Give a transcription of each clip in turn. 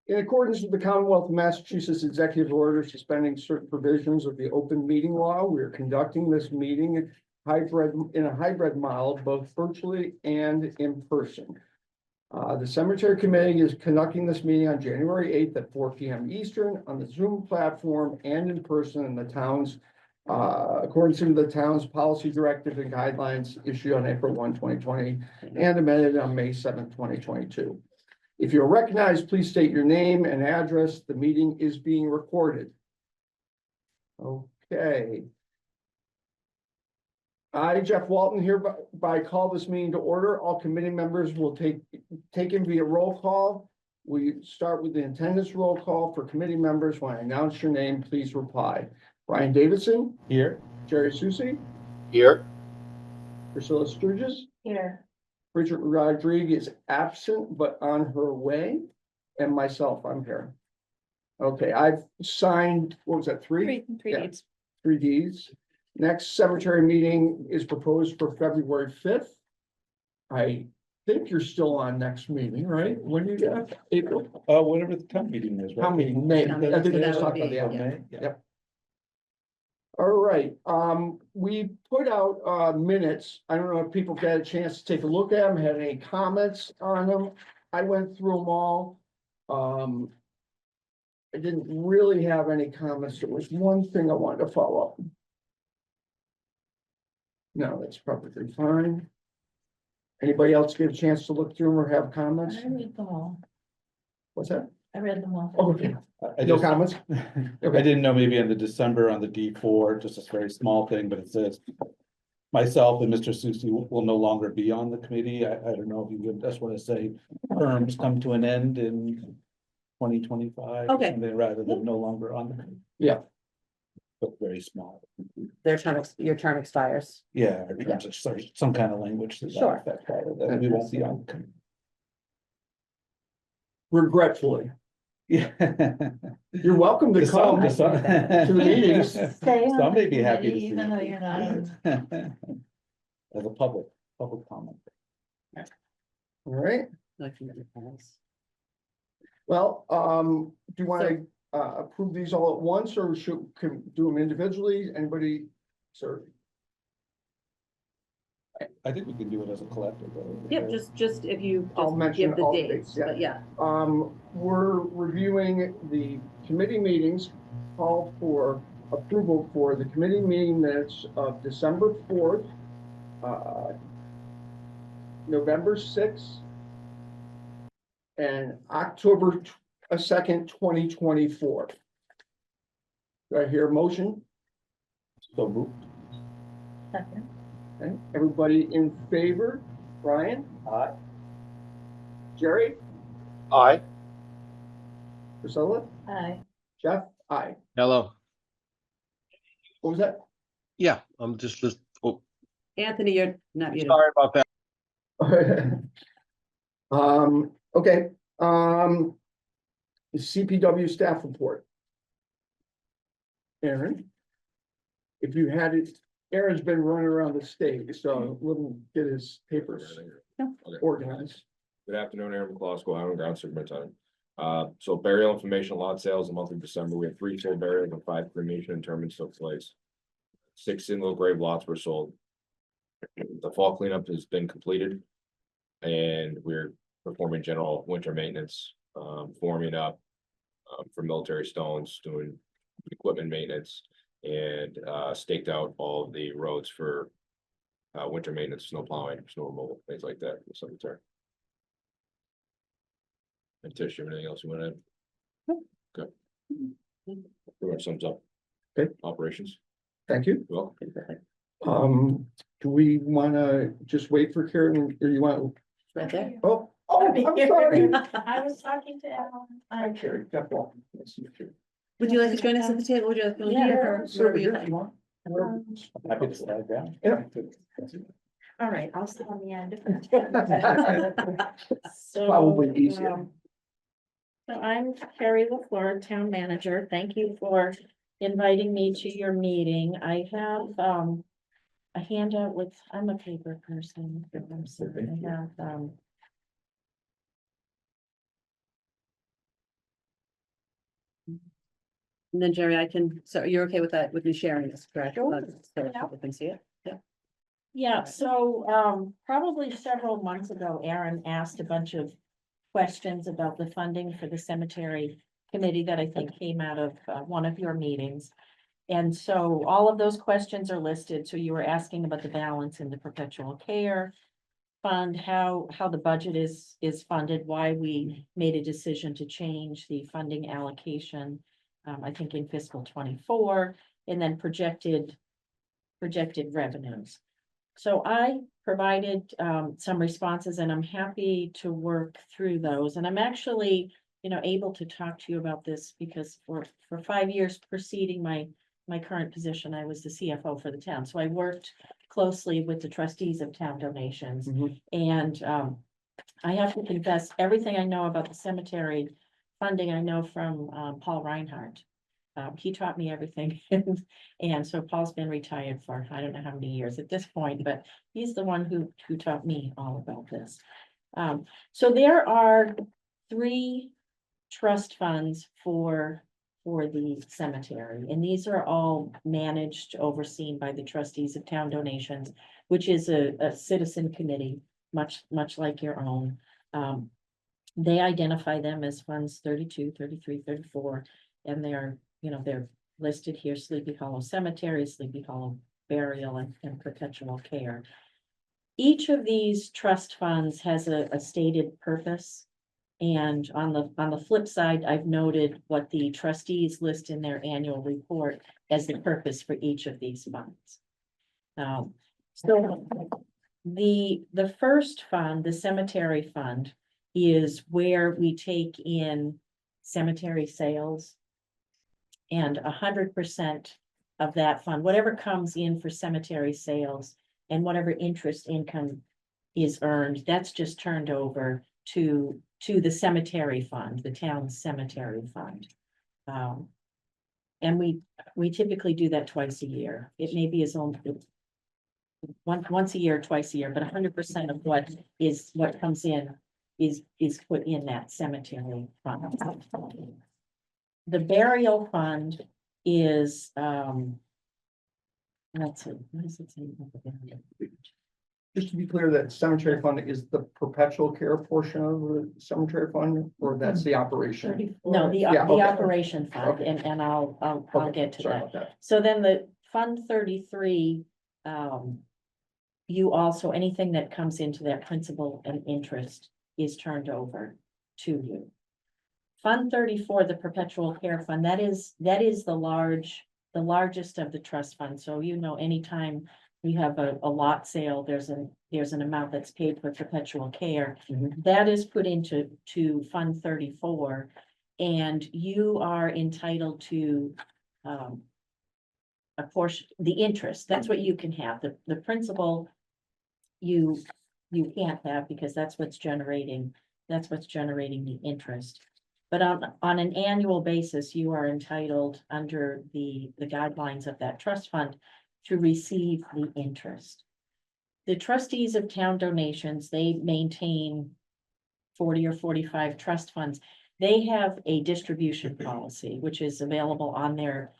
In accordance with the Commonwealth of Massachusetts Executive Order suspending certain provisions of the open meeting law, we are conducting this meeting in a hybrid model, both virtually and in person. The Cemetery Committee is conducting this meeting on January 8th at 4 p.m. Eastern on the Zoom platform and in person in the town's according to the town's policy directive and guidelines issued on April 1, 2020 and amended on May 7th, 2022. If you're recognized, please state your name and address. The meeting is being recorded. Okay. I, Jeff Walton, hereby call this meeting to order. All committee members will take in via roll call. We start with the attendance roll call for committee members. When I announce your name, please reply. Brian Davidson. Here. Jerry Susi. Here. Priscilla Sturgis. Here. Bridget Rodriguez absent, but on her way. And myself, I'm here. Okay, I've signed, what was that, three? Three Yeah. deeds. 3 Ds. Next cemetery meeting is proposed for February 5th. I think you're still on next meeting, right? When do you get April? Whatever the town meeting is, right? Town meeting, May. Town I meeting, think so we that just would talked about be, the yeah. May. Yeah. Yep. All right, we put out minutes. I don't know if people got a chance to take a look at them, had any comments on them. I went through them all. I didn't really have any comments. There was one thing I wanted to follow up. No, that's perfectly fine. Anybody else get a chance to look through them or have comments? I read them all. What's that? I read them all. Oh, okay. I No just, comments? I didn't know, maybe in the December on the D4, just a very small thing, but it says myself and Mr. Susi will no longer be on the committee. I don't know if you would just want to say terms come to an end in 2025. Okay. Or something, rather than no longer on the committee. Yeah. But very small. Your term expires. Yeah, or just sort of some kind of language to that Sure. effect, that we won't be on the committee. Regretfully. Yeah. You're welcome to To some- come to some- to the meetings. Stay on Some may the be happy to committee, see even though it. you're not. As a public comment. All right. Well, do you want to approve these all at once or can do them individually? Anybody? Sir? I think we can do it as a collective. Yep, just if you I'll just mention give the all the dates, dates, yeah. but yeah. We're reviewing the committee meetings, call for approval for the committee meeting minutes of December 4th, November 6th, and October 2nd, 2024. Do I hear a motion? So moved. Second. Okay, everybody in favor? Brian? Aye. Jerry? Aye. Priscilla? Aye. Jeff? Aye. Hello. What was that? Yeah, I'm just, oh, Anthony, you're not muted. sorry about that. Okay, the CPW staff report. Aaron? If you had it, Aaron's been running around the state, so let him get his papers organized. Good afternoon, Aaron McCloskey, Island Ground Superintendent. So burial information, lot sales, in the month of December, we had 3 full burials and 5 cremation interments took place. 6 single grave lots were sold. The fall cleanup has been completed. And we're performing general winter maintenance, forming up for military stones, doing equipment maintenance. And staked out all of the roads for winter maintenance, snow plowing, snow removal, things like that in the cemetery. And Tish, anything else you want to add? Okay. Pretty much sums up. Okay. Operations. Thank you. Well, Do we wanna just wait for Karen, or you want? Right there. Oh, I'm sorry. I was talking to Alan. Hi, Carrie, Jeff Walton. Nice to meet you. Would you like to join us at the table? Would you like to come Yeah, here or Sir, wherever you if like? you want. Happy to slide down. Yeah. All right, I'll sit on the end. So, Probably easier. So I'm Carrie LaFleur, Town Manager. Thank you for inviting me to your meeting. I have a handout with, I'm a paper person. I'm sorry, I have And then Jerry, so you're okay with that, with me sharing this, correct? Sure. So Yeah. people can see it? Yeah, Right. so probably several months ago, Aaron asked a bunch of questions about the funding for the cemetery committee that I think came out of one of your meetings. And so all of those questions are listed. So you were asking about the balance in the perpetual care fund, how the budget is funded, why we made a decision to change the funding allocation. I think in fiscal 24, and then projected revenues. So I provided some responses, and I'm happy to work through those. And I'm actually, able to talk to you about this because for 5 years preceding my current position, I was the CFO for the town. So I worked closely with the trustees of town donations. Mhm. And I have to confess, everything I know about the cemetery funding, I know from Paul Reinhardt. He taught me everything. And so Paul's been retired for, I don't know how many years at this point, but he's the one who taught me all about this. So there are 3 trust funds for the cemetery, and these are all managed, overseen by the trustees of town donations, which is a citizen committee, much like your own. They identify them as funds 32, 33, 34, and they're listed here: Sleepy Hollow Cemetery, Sleepy Hollow Burial, and Perpetual Care. Each of these trust funds has a stated purpose. And on the flip side, I've noted what the trustees list in their annual report as the purpose for each of these funds. So the first fund, the cemetery fund, is where we take in cemetery sales. And 100% of that fund, whatever comes in for cemetery sales and whatever interest income is earned, that's just turned over to the cemetery fund, the town's cemetery fund. And we typically do that twice a year. It may be as only once a year, twice a year, but 100% of what comes in is put in that cemetery fund. The burial fund is, let's see, what does it say about the burial? Just to be clear, that cemetery fund is the perpetual care portion of the cemetery fund, or that's the operation? No, the Yeah, okay. operation fund, Okay. and I'll Okay, get to sorry that. about that. So then the Fund 33, you also, anything that comes into that principal and interest is turned over to you. Fund 34, the perpetual care fund, that is the largest of the trust funds. So, anytime we have a lot sale, there's an amount that's paid for perpetual care. Mhm. That is put into Fund 34, and you are entitled to a portion, the interest. That's what you can have. The principal you can't have, because that's what's generating the interest. But on an annual basis, you are entitled, under the guidelines of that trust fund, to receive the interest. The trustees of town donations, they maintain 40 or 45 trust funds. They have a distribution policy, which is available on their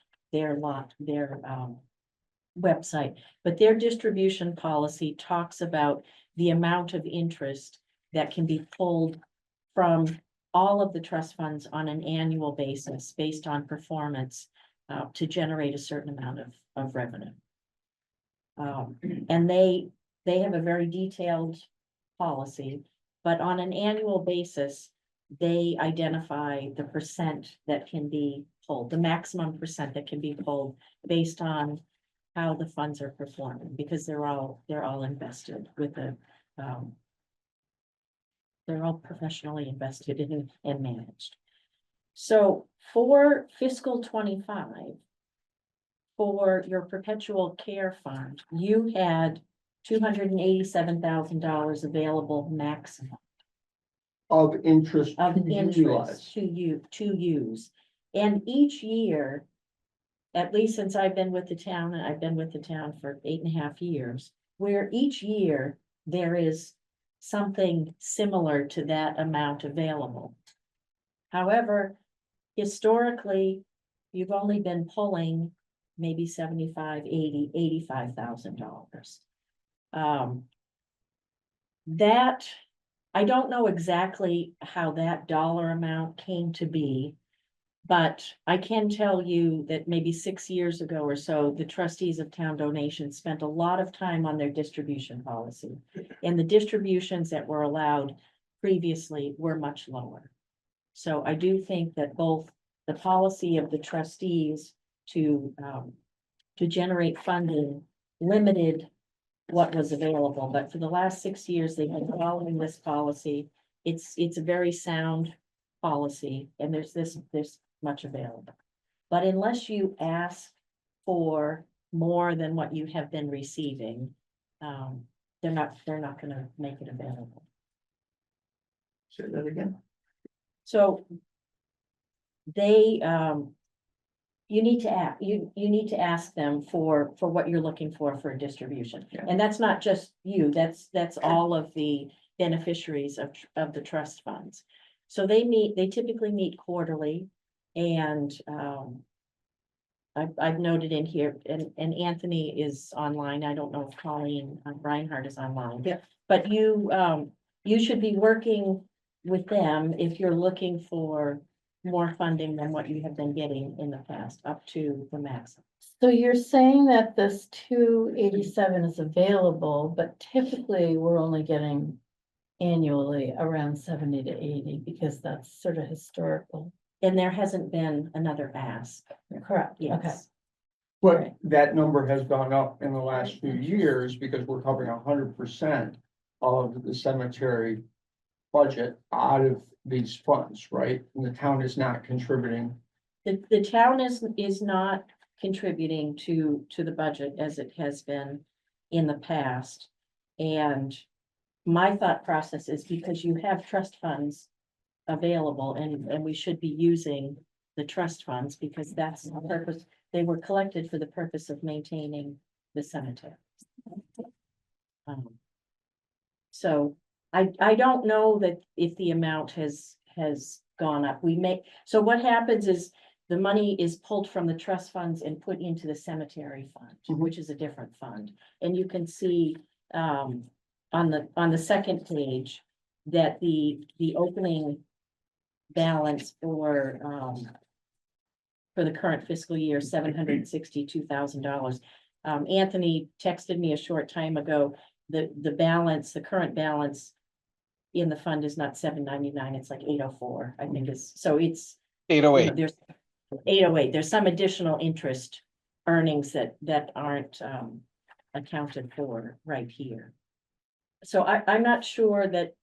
website. But their distribution policy talks about the amount of interest that can be pulled from all of the trust funds on an annual basis, based on performance, to generate a certain amount of revenue. And they have a very detailed policy, but on an annual basis, they identify the percent that can be pulled, the maximum percent that can be pulled based on how the funds are performing, because they're all invested with they're all professionally invested and managed. So for fiscal 25, for your perpetual care fund, you had $287,000 available maximum Of interest of to interest utilize. to use. And each year, at least since I've been with the town, and I've been with the town for 8.5 years, where each year there is something similar to that amount available. However, historically, you've only been pulling maybe 75, 80, $85,000. That, I don't know exactly how that dollar amount came to be. But I can tell you that maybe 6 years ago or so, the trustees of town donations spent a lot of time on their distribution policy. And the distributions that were allowed previously were much lower. So I do think that both the policy of the trustees to generate funding limited what was available, but for the last 6 years, they've been following this policy. It's a very sound policy, and there's much available. But unless you ask for more than what you have been receiving, they're not gonna make it available. Say that again. So they, you need to ask, you need to ask them for what you're looking for a distribution. Yeah. And that's not just you, that's all of the beneficiaries of the trust funds. So they typically meet quarterly, and I've noted in here, and Anthony is online. I don't know if Colleen Reinhardt is online. Yeah. But you should be working with them if you're looking for more funding than what you have been getting in the past, up to the maximum. So you're saying that this 287 is available, but typically we're only getting annually around 70 to 80 because that's sort of historical. And there hasn't been another ask. Correct, okay. Yes. But that number has gone up in the last few years because we're covering 100% of the cemetery budget out of these funds, right? And the town is not contributing. The town is not contributing to the budget as it has been in the past. And my thought process is because you have trust funds available, and we should be using the trust funds because that's the purpose. They were collected for the purpose of maintaining the cemetery. So I don't know that if the amount has gone up. So what happens is the money is pulled from the trust funds and put into the cemetery fund, Mhm. which is a different fund. And you can see on the second page that the opening balance for the current fiscal year, $762,000. Anthony texted me a short time ago, the current balance in the fund is not $799, it's like $804, I think is, so it's, you know, 808. there's $808, there's some additional interest earnings that aren't accounted for right here. So I'm not sure that,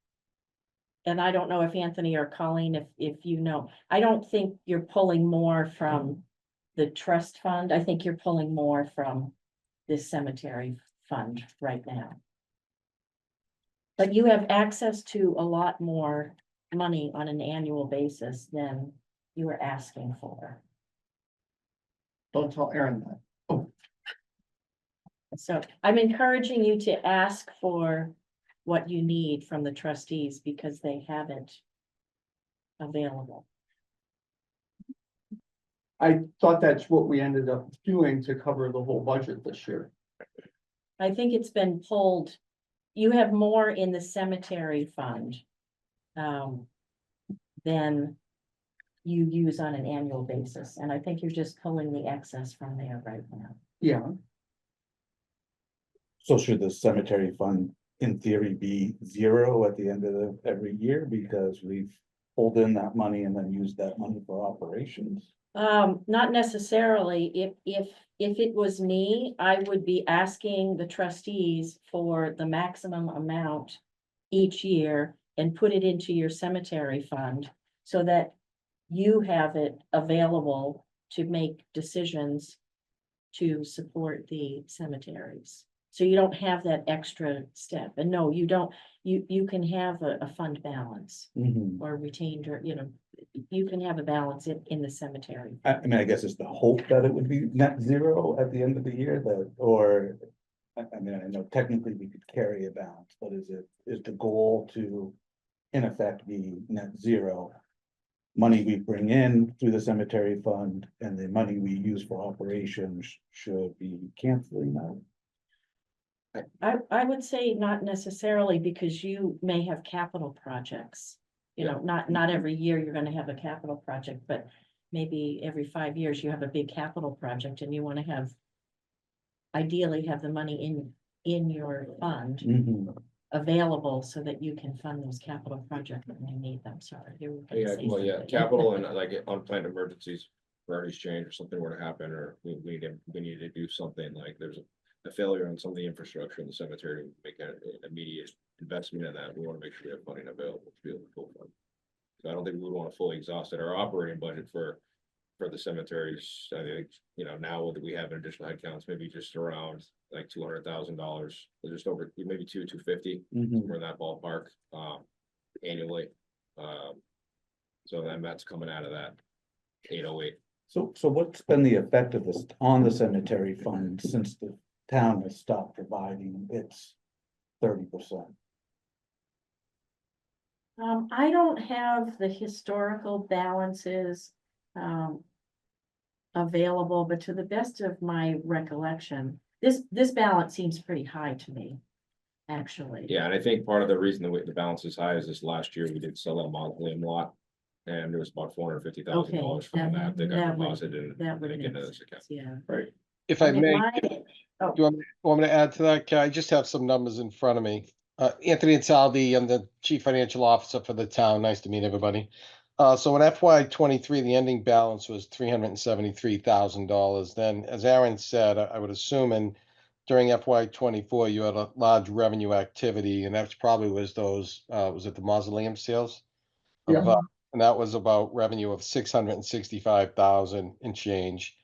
and I don't know if Anthony or Colleen, if you know, I don't think you're pulling more from the trust fund. I think you're pulling more from this cemetery fund right now. But you have access to a lot more money on an annual basis than you were asking for. Don't tell Aaron that. So I'm encouraging you to ask for what you need from the trustees because they have it available. I thought that's what we ended up doing to cover the whole budget this year. I think it's been pulled, you have more in the cemetery fund than you use on an annual basis, and I think you're just pulling the excess from there right now. Yeah, So should the cemetery fund in theory be zero at the end of every year because we've pulled in that money and then used that money for operations? Not necessarily. If it was me, I would be asking the trustees for the maximum amount each year and put it into your cemetery fund so that you have it available to make decisions to support the cemeteries. So you don't have that extra step. And no, you don't, you can have a fund balance or retained, or, you know, you can have a balance in the cemetery. I mean, I guess it's the hope that it would be net zero at the end of the year I mean, I know technically we could carry a balance, but is the goal to, in effect, be net zero money we bring in through the cemetery fund and the money we use for operations should be canceling out. I would say not necessarily, because you may have capital projects. You know, not every year you're gonna have a capital project, but maybe every 5 years you have a big capital project and you wanna have. Ideally have the money in your fund Mhm. available so that you can fund those capital projects when you need them, sorry. you were gonna Yeah, say well, yeah, something. capital and like unplanned emergencies, priorities change or something were to happen, or we need to do something, like there's a failure on some of the infrastructure in the cemetery, to make an immediate investment in that, we wanna make sure we have funding available to be able to go fund. So I don't think we would wanna fully exhaust our operating budget for the cemeteries. I think, you know, now that we have an additional headcounts, maybe just around like $200,000, just over, maybe 250. Mhm. Somewhere in that ballpark, annually. So then that's coming out of that 808. So what's been the effect of this on the cemetery fund since the town has stopped providing its 30%? I don't have the historical balances, available, but to the best of my recollection, this balance seems pretty high to me, actually. Yeah, and I think part of the reason the balance is high is this last year we did sell a mausoleum lot. And there was about $450,000 from that got that would- deposited in. That would into make this sense, account. yeah. if I mean, may, oh, you want me to add to that? Ken? I just have some numbers in front of me. Anthony Insaldi, I'm the Chief Financial Officer for the town. Nice to meet everybody. So in FY 23, the ending balance was $373,000. Then, as Aaron said, I would assume during FY 24, you had a large revenue activity, and that's probably was those, was it the mausoleum sales? Of, Yeah. And that was about revenue of 665,000 and change.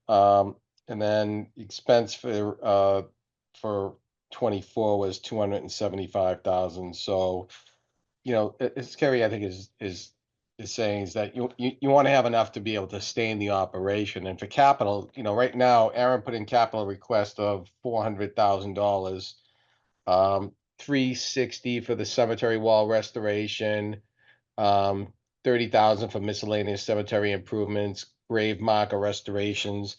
And then expense for 24 was 275,000. So, you know, it's scary, I think is saying is that you want to have enough to be able to stay in the operation. And for capital, you know, right now, Aaron put in capital request of $400,000. 360 for the cemetery wall restoration, 30,000 for miscellaneous cemetery improvements, grave marker restorations.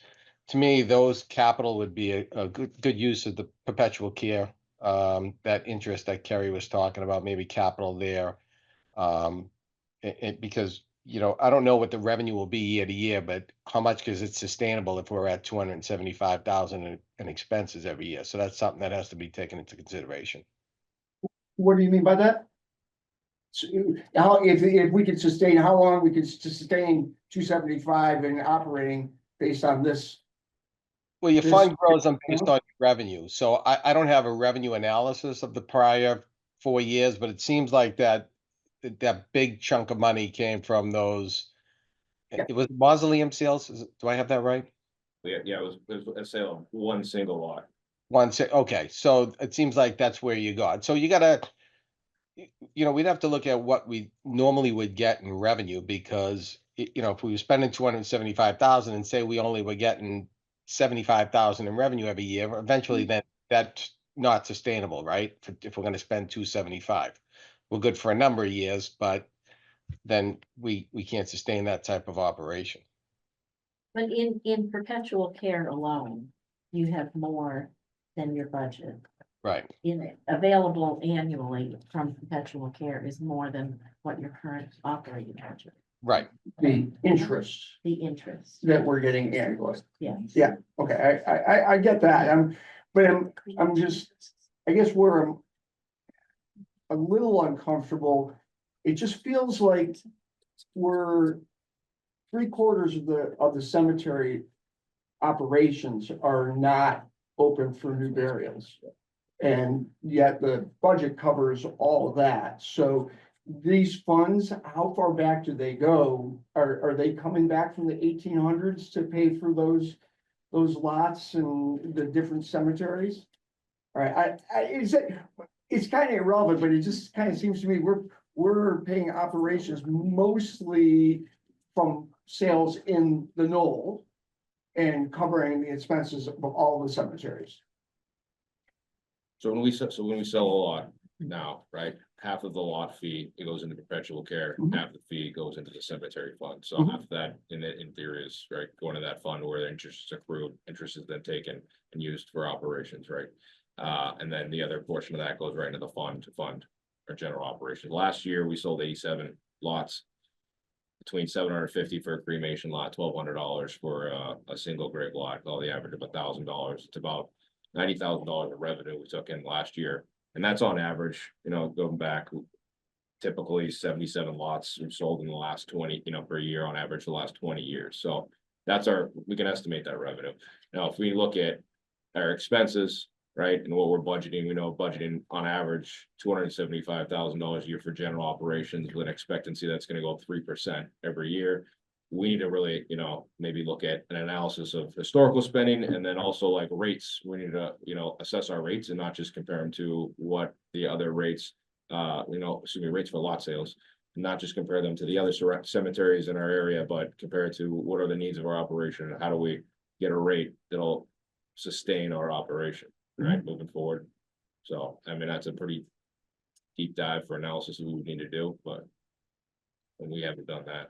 To me, those capital would be a good use of the perpetual care, that interest that Kerry was talking about, maybe capital there. Because, you know, I don't know what the revenue will be year to year, but how much is it sustainable if we're at 275,000 in expenses every year? So that's something that has to be taken into consideration. What do you mean by that? So, how, if we could sustain, how long we could sustain 275 and operating based on this? Well, your This- fund grows based on revenue, so I don't have a revenue analysis of the prior 4 years, but it seems like that big chunk of money came from those. Yeah. It was mausoleum sales, do I have that right? Yeah, it was a sale of one single lot. Okay, so it seems like that's where you got, so you gotta, you know, we'd have to look at what we normally would get in revenue, because you know, if we were spending 275,000 and say we only were getting 75,000 in revenue every year, eventually then that's not sustainable, right? If we're gonna spend 275, we're good for a number of years, but then we can't sustain that type of operation. But in perpetual care alone, you have more than your budget. Right, In it, available annually from perpetual care is more than what your current operating budget, right. The interest the interest, that we're getting annually. yeah. Yeah, okay, I get that, I'm just, I guess where I'm a little uncomfortable, it just feels like we're 3/4 of the cemetery operations are not open for new burials. And yet the budget covers all of that, so these funds, how far back do they go? Are they coming back from the 1800s to pay for those lots and the different cemeteries? All right, it's kind of irrelevant, but it just kind of seems to me we're paying operations mostly from sales in the Knoll and covering the expenses of all the cemeteries. So when we sell a lot now, right, half of the lot fee, it goes into perpetual care, Mhm. half the fee goes into the cemetery fund. So Mhm. half of that in theory is right, going to that fund where the interest is accrued, interest is then taken and used for operations, right? And then the other portion of that goes right into the fund to fund our general operations. Last year, we sold 87 lots. Between 750 for a cremation lot, $1,200 for a single grave lot, all the average of $1,000. It's about $90,000 of revenue we took in last year. And that's on average, going back. Typically 77 lots we've sold in the last 20, per year on average the last 20 years. So we can estimate that revenue. Now, if we look at our expenses, right, and what we're budgeting, we know budgeting on average $275,000 a year for general operations with an expectancy that's gonna go up 3% every year. We need to really, maybe look at an analysis of historical spending and then also like rates. We need to, assess our rates and not just compare them to what the other rates, rates for lot sales. Not just compare them to the other cemeteries in our area, but compare it to what are the needs of our operation and how do we get a rate that'll sustain our operation, right, moving forward. So, I mean, that's a pretty deep dive for analysis we would need to do, but we haven't done that.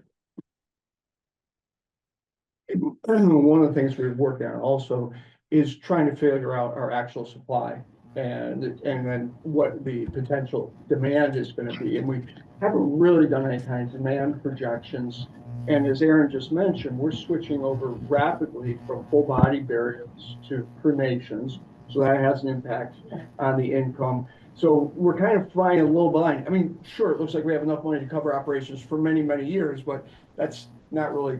One of the things we're working on also is trying to figure out our actual supply and then what the potential demand is gonna be. And we haven't really done any kind of demand projections. And as Aaron just mentioned, we're switching over rapidly from full body burials to cremations. So that has an impact on the income. So we're kind of flying a little blind. I mean, sure, it looks like we have enough money to cover operations for many, many years, but that's not really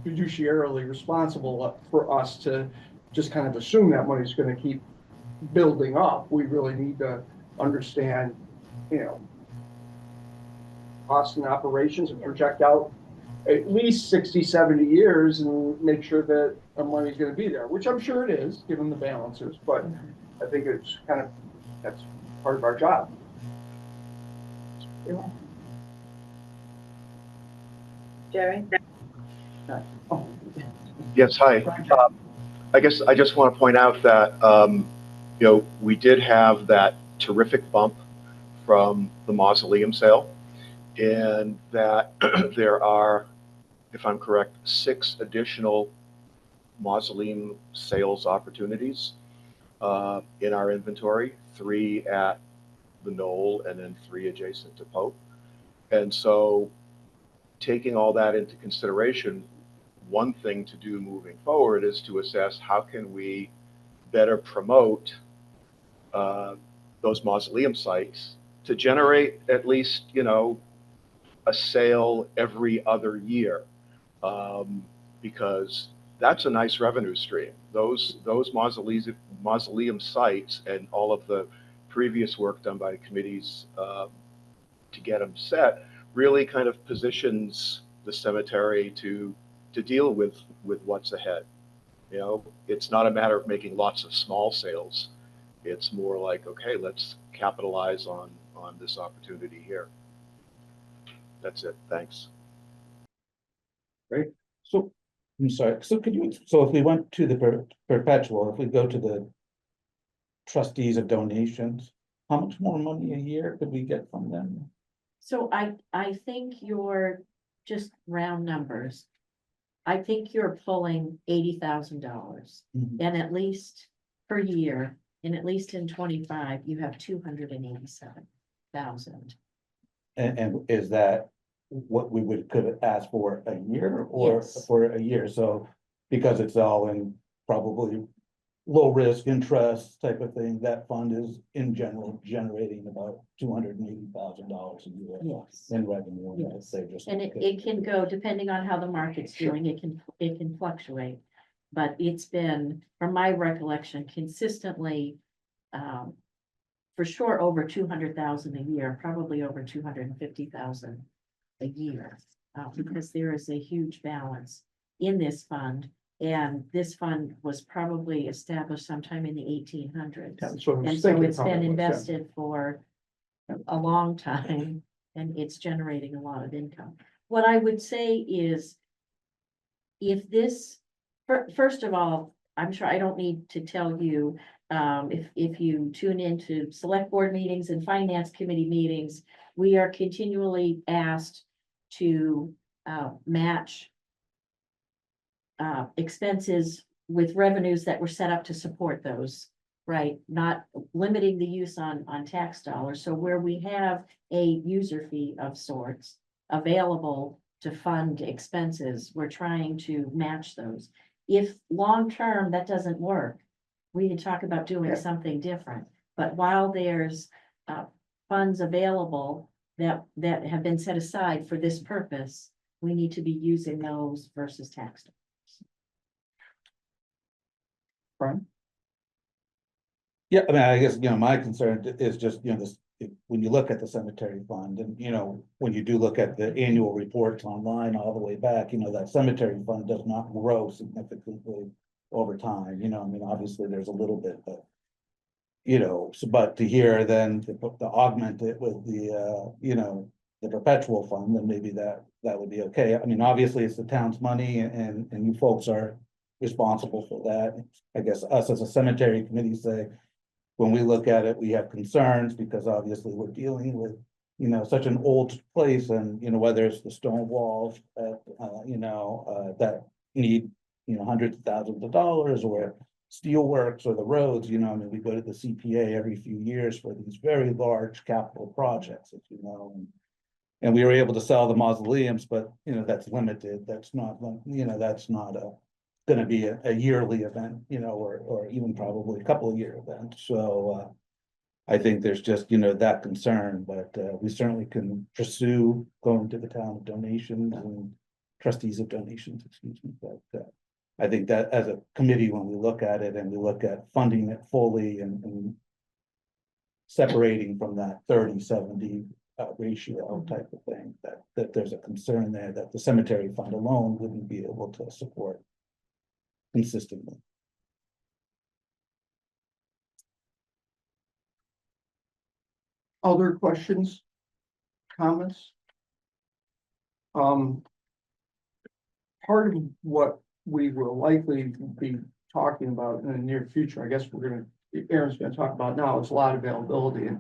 fiduciarily responsible for us to just kind of assume that money's gonna keep building up. We really need to understand, costs and operations and project out at least 60, 70 years and make sure that the money's gonna be there, which I'm sure it is, given the balances, but I think it's that's part of our job. Jerry? Yes, hi. I guess I just want to point out that, we did have that terrific bump from the mausoleum sale. And that there are, if I'm correct, 6 additional mausoleum sales opportunities in our inventory, 3 at the Knoll and then 3 adjacent to Pope. And so taking all that into consideration, one thing to do moving forward is to assess how can we better promote those mausoleum sites to generate at least, a sale every other year, because that's a nice revenue stream. Those mausoleum sites and all of the previous work done by committees to get them set really kind of positions the cemetery to deal with what's ahead. It's not a matter of making lots of small sales. It's more like, okay, let's capitalize on this opportunity here. That's it. Thanks. So, I'm sorry, so if we went to the perpetual, if we go to the trustees of donations, how much more money a year could we get from them? So I think you're just round numbers. I think you're pulling $80,000 Mhm. and at least per year, and at least in 25, you have 287,000. And is that what we could ask for a year or Yes. for a year? So because it's all in probably low risk interest type of thing, that fund is in general generating about $280,000 a year Yes. in revenue. Yes. Let's say just. And it can go, depending on how the market's Sure. doing, it can fluctuate. But it's been, from my recollection, consistently, for sure, over 200,000 a year, probably over 250,000 a year. Because there is a huge balance in this fund. And this fund was probably established sometime in the 1800s. That's what I was And so thinking it's been probably, yeah. invested for a long time and it's generating a lot of income. What I would say is, if this, first of all, I'm sure I don't need to tell you if you tune into select board meetings and finance committee meetings, we are continually asked to, match expenses with revenues that were set up to support those, right? Not limiting the use on tax dollars. So where we have a user fee of sorts available to fund expenses, we're trying to match those. If long-term that doesn't work, we can talk about doing Yeah. something different. But while there's funds available that have been set aside for this purpose, we need to be using those versus tax dollars. Brian? Yeah, I mean, I guess, my concern is just, this, when you look at the cemetery fund and, when you do look at the annual reports online all the way back, that cemetery fund does not grow significantly over time, I mean, obviously there's a little bit, but but to hear then to augment it with the perpetual fund, then maybe that would be okay. I mean, obviously it's the town's money and you folks are responsible for that. I guess us as a cemetery committee say, when we look at it, we have concerns because obviously we're dealing with, such an old place and, whether it's the stone walls that, that need, hundreds of thousands of dollars or steel works or the roads, I mean, we go to the CPA every few years for these very large capital projects, as you know. And we were able to sell the mausoleums, but, that's limited. That's not, that's not gonna be a yearly event, or even probably a couple of year event. So, I think there's just, that concern, but, we certainly can pursue going to the town of donations and trustees of donations, excuse me, but, I think that as a committee, when we look at it and we look at funding it fully and separating from that 30-70 ratio type of thing, that there's a concern there that the cemetery fund alone wouldn't be able to support consistently. Other questions? Comments? Part of what we will likely be talking about in the near future, I guess Aaron's gonna talk about now, is lot availability and,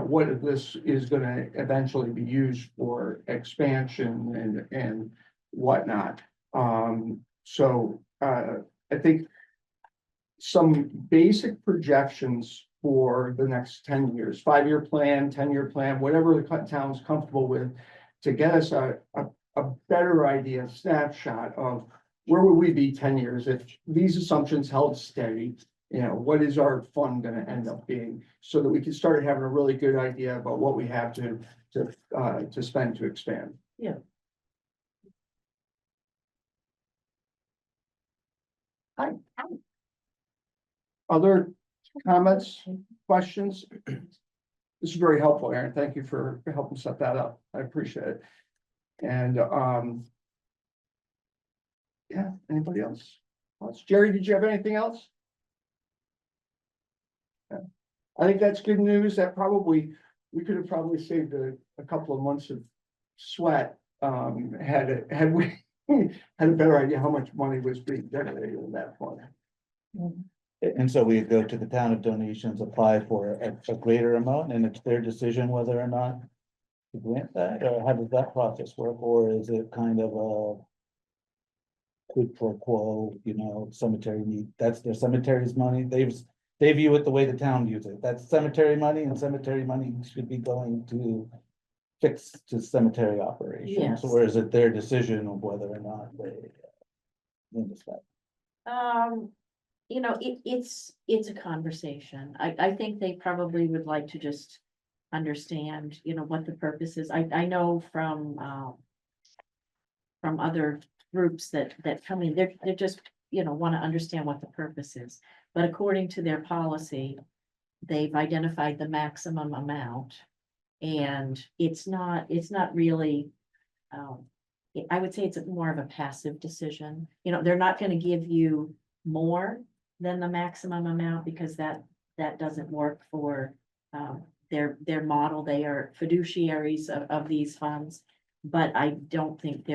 what if this is gonna eventually be used for expansion and whatnot. I think some basic projections for the next 10 years, 5-year plan, 10-year plan, whatever the town's comfortable with, to get us a better idea, snapshot of where would we be 10 years if these assumptions held steady? What is our fund gonna end up being, so that we can start having a really good idea about what we have to spend to expand. Yeah. Other comments, questions? This is very helpful, Aaron. Thank you for helping set that up. I appreciate it. And, yeah, anybody else? Jerry, did you have anything else? Yeah. I think that's good news. That we could have probably saved a couple of months of sweat, had we had a better idea how much money was being generated in that fund. And so we go to the town of donations, apply for a greater amount, and it's their decision whether or not to grant that, or how does that process work, or is it kind of a quid pro quo, cemetery need, that's their cemetery's money, they view it the way the town views it, that's cemetery money, and cemetery money should be going to fix to cemetery operations, Yes. or is it their decision of whether or not they decide? It's a conversation. I think they probably would like to just understand, what the purpose is. I know from other groups that come in, they're just, want to understand what the purpose is. But according to their policy, they've identified the maximum amount. And it's not really, I would say it's more of a passive decision. They're not going to give you more than the maximum amount because that doesn't work for their model. They are fiduciaries of these funds, but I don't think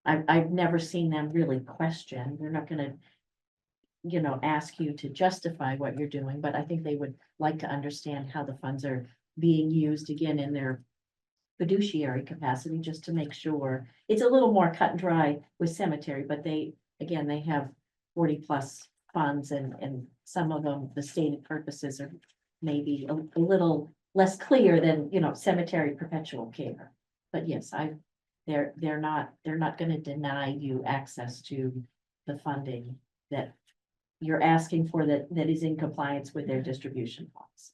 I've never seen them really question. They're not gonna, ask you to justify what you're doing, but I think they would like to understand how the funds are being used again in their fiduciary capacity, just to make sure. It's a little more cut and dry with cemetery, but they have 40+ funds, and some of them, the stated purposes are maybe a little less clear than, cemetery perpetual care. But yes, they're not gonna deny you access to the funding that you're asking for, that is in compliance with their distribution policy.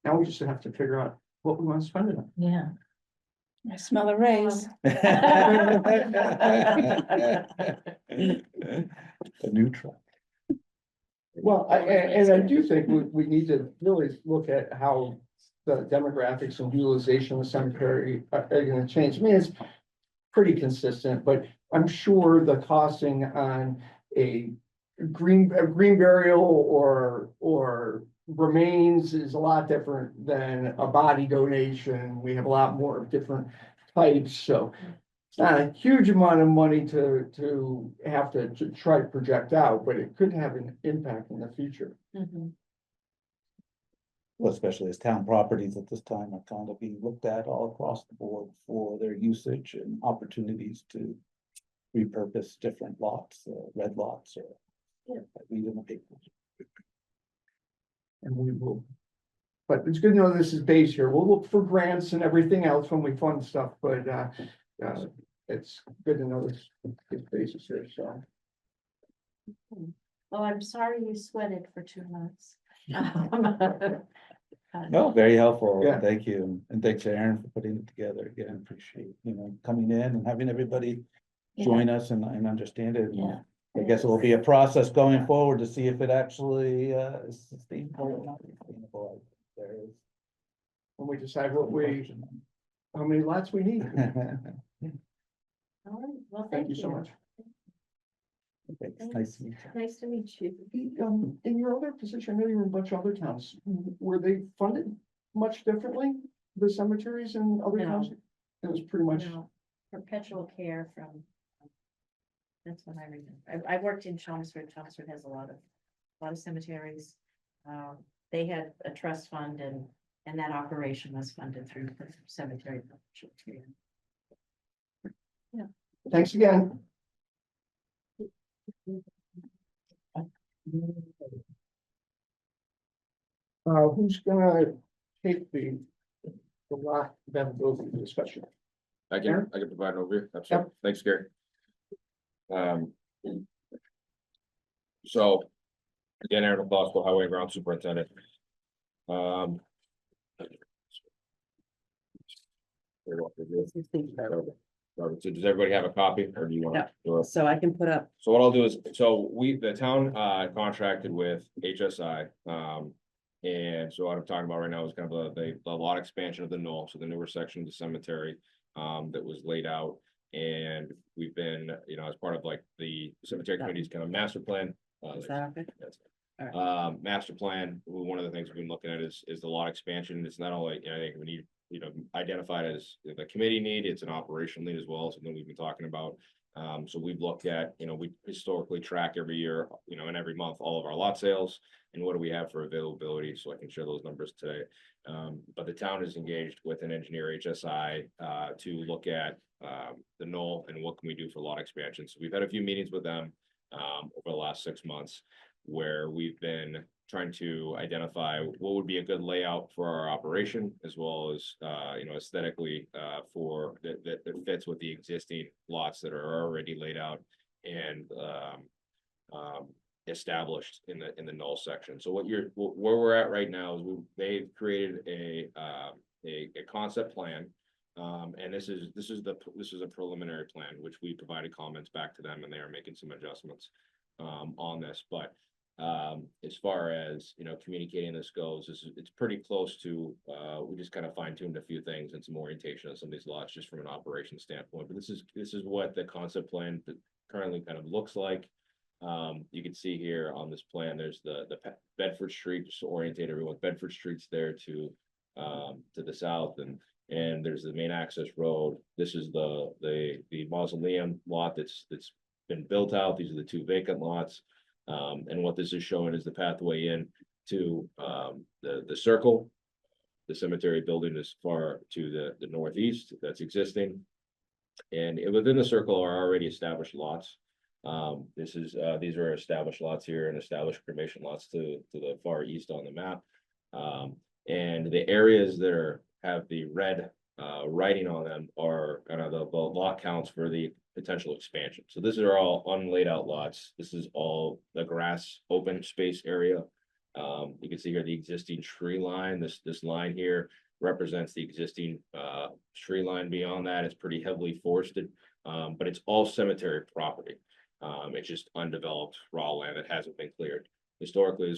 Now we just have to figure out what we want to spend it on. Yeah. I smell a raise. A new truck. Well, and I do think we need to really look at how the demographics and utilization of the cemetery are gonna change. I mean, it's pretty consistent, but I'm sure the costing on a green burial or remains is a lot different than a body donation. We have a lot more different types, so it's not a huge amount of money to have to try to project out, but it could have an impact in the future. Mhm. Well, especially as town properties at this time are kind of being looked at all across the board for their usage and opportunities to repurpose different lots, red lots, or read in the papers. And we will. But it's good to know this is base here. We'll look for grants and everything else when we fund stuff, but it's good to know this basis here, so. Oh, I'm sorry you sweated for 2 months. No, very helpful. Yeah. Thank you. And thanks, Aaron, for putting it together. Again, appreciate, coming in and having everybody join us and understand it. Yeah. I guess it will be a process going forward to see if it actually is sustainable or not sustainable. There is. When we decide how many lots we need. All right, well, Thank you so much. It's nice to meet you. Nice to meet you. In your other position, I know you were in a bunch of other towns. Were they funded much differently? The cemeteries in other No. towns? It was pretty much, No, perpetual care from. That's what I remember. I worked in Chelmsford. Chelmsford has a lot of cemeteries. They had a trust fund, and that operation was funded through cemetery perpetual care. thanks again. Who's gonna take the lot availability discussion? I can provide an overview. Absolutely. Thanks, Gary. So, again, Aaron LaFosse, Highway and Ground Superintendent. Robert, so does everybody have a copy, or do you want to? So I can put up, So what I'll do is, so the town contracted with HSI. And so what I'm talking about right now is kind of the lot expansion of the knoll, so the newer section of the cemetery that was laid out. And we've been, as part of like the cemetery committee's kind of master plan. is that okay? Master plan, one of the things we've been looking at is the lot expansion. It's not only, I think we need, identified as the committee need, it's an operational need as well, something we've been talking about. So we've looked at, we historically track every year, and every month, all of our lot sales and what do we have for availability, so I can share those numbers today. But the town is engaged with an engineer, HSI, to look at the knoll and what can we do for lot expansion. So we've had a few meetings with them over the last 6 months, where we've been trying to identify what would be a good layout for our operation, as well as aesthetically for that fits with the existing lots that are already laid out and established in the knoll section. So where we're at right now is they've created a concept plan. And this is a preliminary plan, which we provided comments back to them, and they are making some adjustments on this. But as far as communicating this goes, it's pretty close to we just kind of fine-tuned a few things and some orientation of some of these lots just from an operation standpoint. But this is what the concept plan that currently kind of looks like. You can see here on this plan, there's the Bedford Street, just to orientate everyone. Bedford Street's there to the south, and there's the main access road. This is the mausoleum lot that's been built out. These are the 2 vacant lots. And what this is showing is the pathway in to, the circle. The cemetery building is far to the northeast that's existing. And within the circle are already established lots. These are established lots here and established cremation lots to the far east on the map. And the areas that have the red writing on them are kind of the lot counts for the potential expansion. So these are all unlaid out lots. This is all the grass open space area. You can see here the existing tree line. This line here represents the existing tree line. Beyond that, it's pretty heavily forested, but it's all cemetery property. It's just undeveloped raw land that hasn't been cleared. Historically,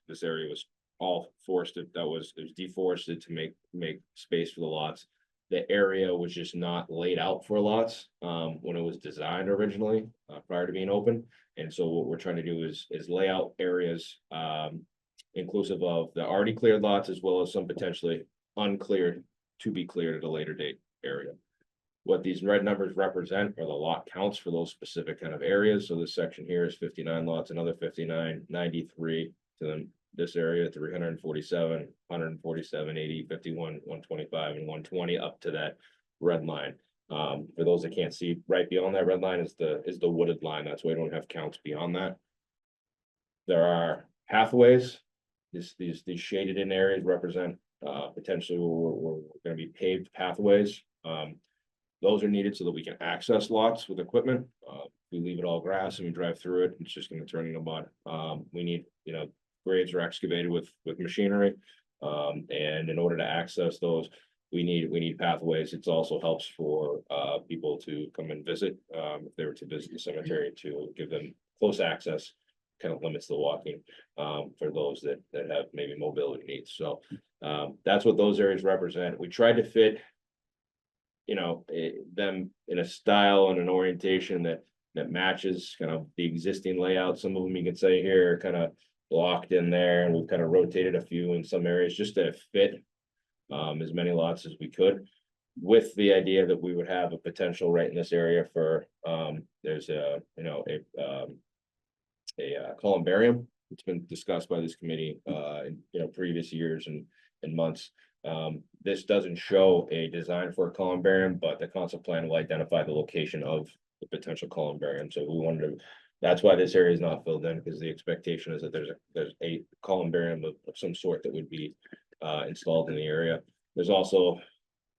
this area was all forested. It was deforested to make space for the lots. The area was just not laid out for lots when it was designed originally prior to being open. And so what we're trying to do is lay out areas inclusive of the already cleared lots as well as some potentially uncleared to be cleared at a later date area. What these red numbers represent are the lot counts for those specific kind of areas. So this section here is 59 lots, another 59, 93 to them. This area, 347, 147, 80, 51, 125, and 120 up to that red line. For those that can't see, right beyond that red line is the wooded line. That's why we don't have counts beyond that. There are pathways. These shaded in areas represent potentially we're going to be paved pathways. Those are needed so that we can access lots with equipment. If we leave it all grass and we drive through it, it's just going to turn into mud. We need, grades are excavated with machinery. And in order to access those, we need pathways. It also helps for people to come and visit, if they were to visit the cemetery, to give them close access. Kind of limits the walking for those that have maybe mobility needs. So that's what those areas represent. We tried to fit them in a style and an orientation that matches kind of the existing layout. Some of them you can say here are kind of blocked in there, and we've kind of rotated a few in some areas just to fit as many lots as we could, with the idea that we would have a potential right in this area for there's a columbarium. It's been discussed by this committee in previous years and months. This doesn't show a design for a columbarium, but the concept plan will identify the location of the potential columbarium. So we wanted to, that's why this area is not filled in, because the expectation is that there's a columbarium of some sort that would be installed in the area. There's also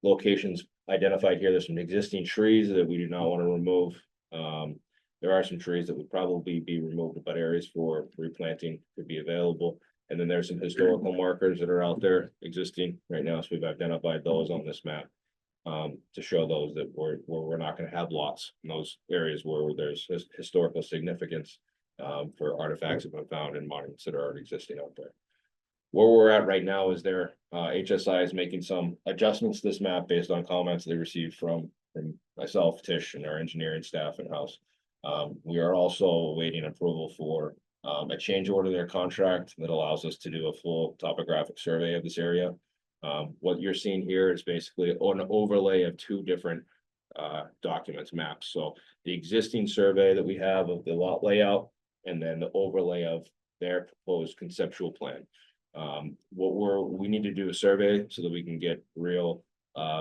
locations identified here. There's some existing trees that we do not want to remove. There are some trees that would probably be removed, but areas for replanting could be available. And then there's some historical markers that are out there existing right now. So we've identified those on this map to show those that we're not going to have lots in those areas where there's historical significance for artifacts that have been found and monuments that are already existing out there. Where we're at right now is HSI is making some adjustments to this map based on comments they received from myself, Tish, and our engineering staff in-house. We are also awaiting approval for a change order to their contract that allows us to do a full topographic survey of this area. What you're seeing here is basically an overlay of 2 different documents, maps. So the existing survey that we have of the lot layout, and then the overlay of their proposed conceptual plan. We need to do a survey so that we can get real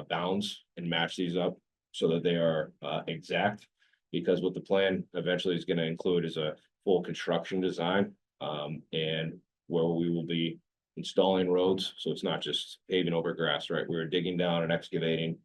bounds and match these up so that they are exact. Because what the plan eventually is going to include is a full construction design, and where we will be installing roads. So it's not just paving over grass, right? We're digging down and excavating,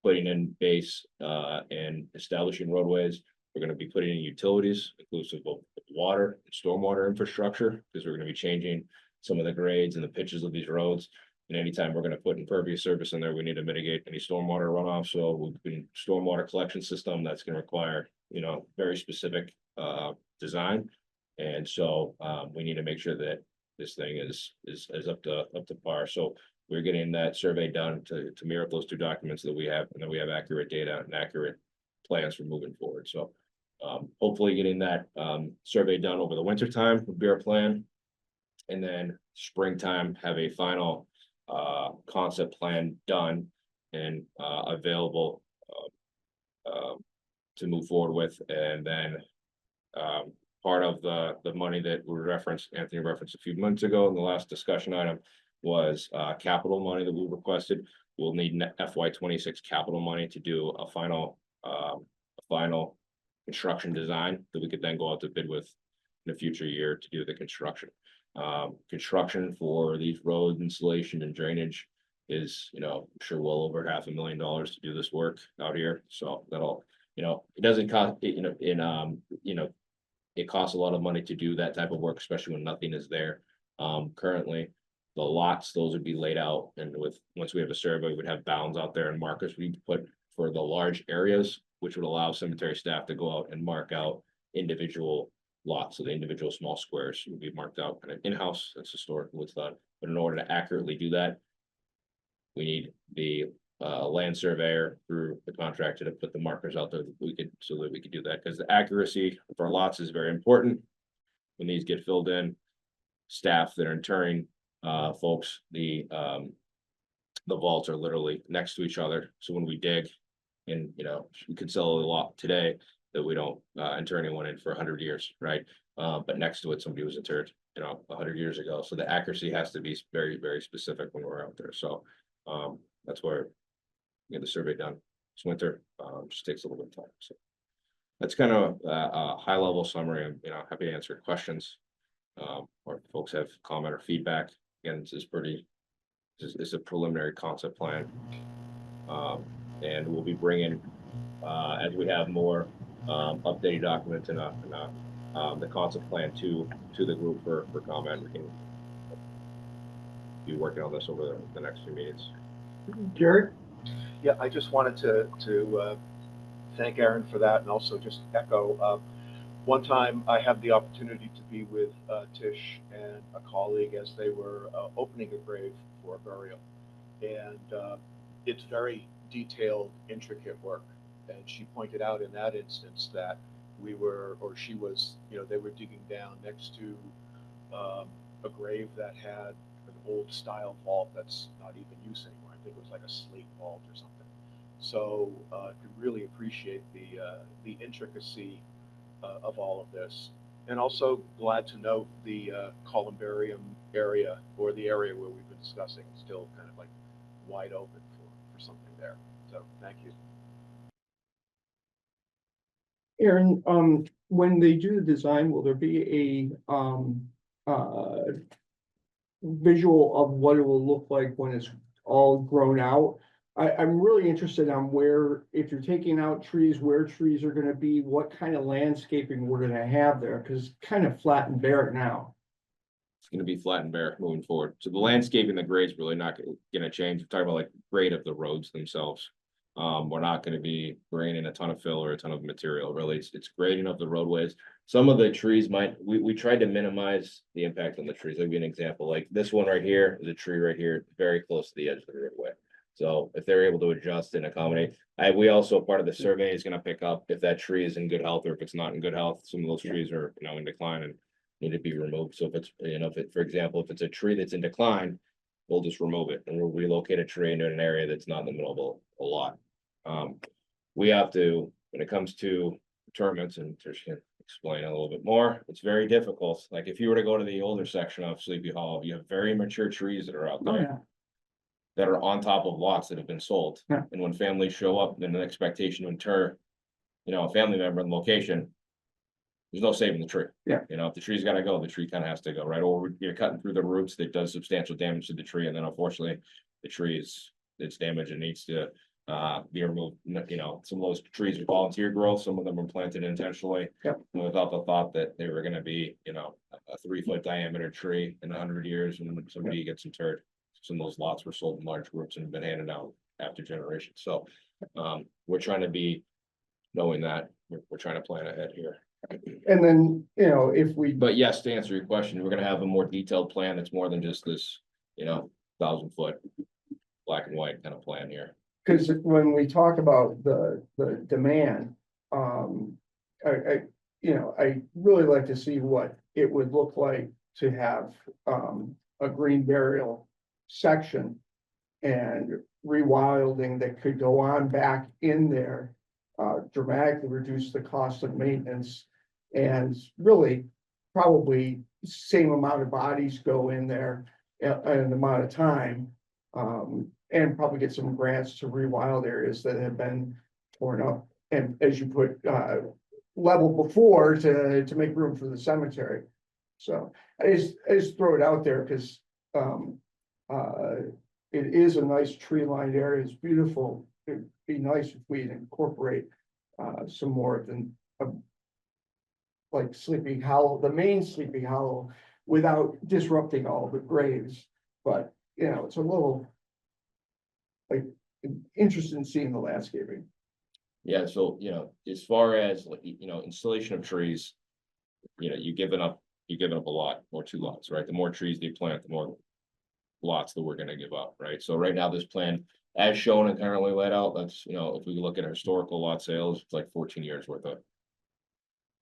putting in base and establishing roadways. We're going to be putting in utilities inclusive of water and stormwater infrastructure, because we're going to be changing some of the grades and the pitches of these roads. And anytime we're going to put impervious surface in there, we need to mitigate any stormwater runoff. So we've been stormwater collection system that's going to require, very specific design. And so we need to make sure that this thing is up to par. So we're getting that survey done to mirror up those 2 documents that we have, and then we have accurate data and accurate plans for moving forward. So hopefully getting that survey done over the winter time would be our plan. And then springtime, have a final concept plan done and available to move forward with. And then Part of the money that we referenced, Anthony referenced a few months ago in the last discussion item was capital money that we requested. We'll need FY 26 capital money to do a final construction design that we could then go out to bid with in a future year to do the construction. Construction for these road installation and drainage is, I'm sure well over $500,000 to do this work out here. So that'll, it doesn't cost, it costs a lot of money to do that type of work, especially when nothing is there. Currently, the lots, those would be laid out, and once we have a survey, we would have bounds out there and markers we put for the large areas, which would allow cemetery staff to go out and mark out individual lots. So the individual small squares would be marked out kind of in-house. That's historically what's done. But in order to accurately do that, we need the land surveyor through the contractor to put the markers out there so that we could do that, because the accuracy of our lots is very important. When these get filled in, staff that are interring folks, the vaults are literally next to each other. So when we dig, and we could sell a lot today that we don't inter anyone in for 100 years, right? But next to it, somebody was interred 100 years ago. So the accuracy has to be very, very specific when we're out there. So that's where we get the survey done this winter. Just takes a little bit of time. So that's kind of a high level summary. I'm happy to answer questions or if folks have comment or feedback. Again, this is a preliminary concept plan, and we'll be bringing as we have more updated documents and the concept plan to the group for comment. We can be working on this over the next few meetings. Jared? Yeah, I just wanted to thank Aaron for that, and also just echo. One time I had the opportunity to be with Tish and a colleague as they were opening a grave for a burial, and it's very detailed, intricate work. And she pointed out in that instance that they were digging down next to a grave that had an old style vault that's not even used anymore. I think it was like a slate vault or something. So could really appreciate the intricacy of all of this. And also glad to note the columbarium area, or the area where we've been discussing, still kind of like wide open for something there. So thank you. Aaron, when they do the design, will there be a visual of what it will look like when it's all grown out? I'm really interested on where, if you're taking out trees, where trees are gonna be, what kind of landscaping we're gonna have there, because it's kind of flat and bare now. It's going to be flat and bare moving forward. So the landscaping, the grade's really not going to change. We're talking about like grade of the roads themselves. We're not going to be bringing in a ton of fill or a ton of material. Really, it's grading of the roadways. Some of the trees we tried to minimize the impact on the trees. I'll give you an example. Like this one right here is a tree right here, very close to the edge of the roadway. So if they're able to adjust and accommodate, we also, part of the survey is going to pick up if that tree is in good health or if it's not in good health. Some of those trees are, in decline and need to be removed. So if it's, for example, if it's a tree that's in decline, we'll just remove it and we'll relocate a tree into an area that's not in the middle of a lot. We have to, when it comes to tournaments, and Trish can explain a little bit more, it's very difficult. Like if you were to go to the older section of Sleepy Hollow, you have very mature trees that are out there that are on top of lots that have been sold. Yeah. And when families show up, then an expectation to inter, a family member in the location, there's no saving the tree. Yeah. If the tree's gotta go, the tree kind of has to go, right? Or you're cutting through the roots that does substantial damage to the tree, and then unfortunately, the tree it's damaged and needs to be removed. Some of those trees are volunteer growth, some of them were planted intentionally. Yep. Without the thought that they were gonna be, a 3-foot diameter tree in 100 years, and when somebody gets interred. Some of those lots were sold in large groups and have been handed out after generations. So we're trying to be knowing that we're trying to plan ahead here. And then, if we, But yes, to answer your question, we're gonna have a more detailed plan that's more than just this, 1,000-foot black and white kind of plan here. because when we talk about the demand, I really like to see what it would look like to have a green burial section and rewilding that could go on back in there, dramatically reduce the cost of maintenance And really, probably same amount of bodies go in there in an amount of time. And probably get some grants to rewild areas that have been torn up. And as you put, level before to make room for the cemetery. So I just throw it out there because, it is a nice tree lined area. It's beautiful. It'd be nice if we'd incorporate, some more than, like Sleepy Hollow, the main Sleepy Hollow, without disrupting all the graves. But, you know, it's a little like interested in seeing the landscaping. Yeah, so, you know, as far as like, you know, installation of trees. You know, you're giving up a lot or 2 lots, right? The more trees they plant, the more. Lots that we're gonna give up, right? So right now, this plan, as shown and currently laid out, that's, you know, if we look at our historical lot sales, it's like 14 years worth of.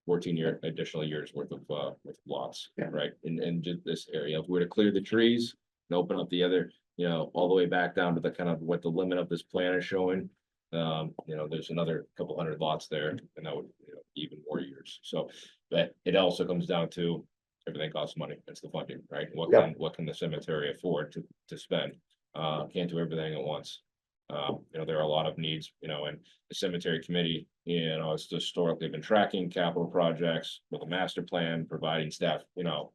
14 additional years worth of with lots, Yeah. right? In just this area, if we were to clear the trees and open up the other, you know, all the way back down to the kind of what the limit of this plan is showing. You know, there's another couple hundred lots there, and that would, you know, even more years. So, but it also comes down to everything costs money. It's the funding, right? Yeah. What can the cemetery afford to spend? Can't do everything at once. You know, there are a lot of needs, you know, and the cemetery committee, you know, has historically been tracking capital projects with a master plan, providing staff, you know,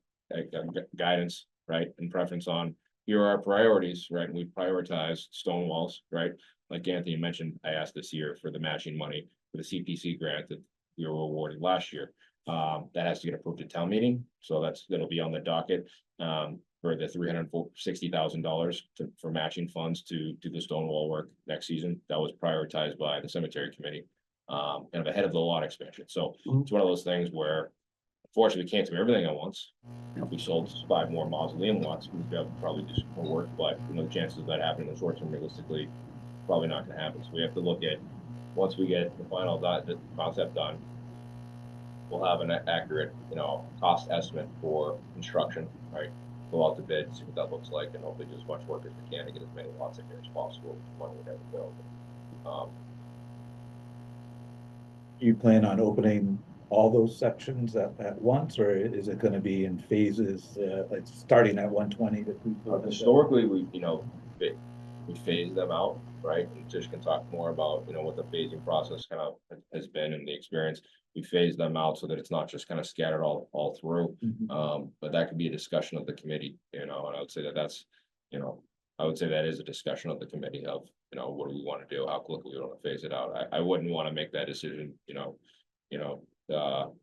guidance, right, and preference on, here are our priorities, right, and we prioritize stone walls, right? Like Anthony mentioned, I asked this year for the matching money for the CPC grant that we were awarded last year. That has to get approved at town meeting, so that'll be on the docket, for the $360,000 for matching funds to do the stone wall work next season. That was prioritized by the cemetery committee, kind of ahead of the lot expansion. So it's one of those things where unfortunately we can't do everything at once. If we sold 5 more mausoleum lots, we'd be able to probably do some more work, but you know, the chances of that happening in the short term, realistically, probably not gonna happen. So we have to look at, once we get the final the concept done, we'll have an accurate, you know, cost estimate for construction, right? Go out to bid, see what that looks like, and hopefully do as much work as we can to get as many lots in here as possible, when we have available. You plan on opening all those sections at once, or is it gonna be in phases, like starting at 120? Historically, we, you know, we phase them out, right? And Tish can talk more about, you know, what the phasing process kind of has been and the experience. We phase them out so that it's not just kind of scattered all through. But that could be a discussion of the committee, you know, and I would say that that's, you know, I would say that is a discussion of the committee of, you know, what do we want to do? How quickly we want to phase it out? I wouldn't want to make that decision, you know,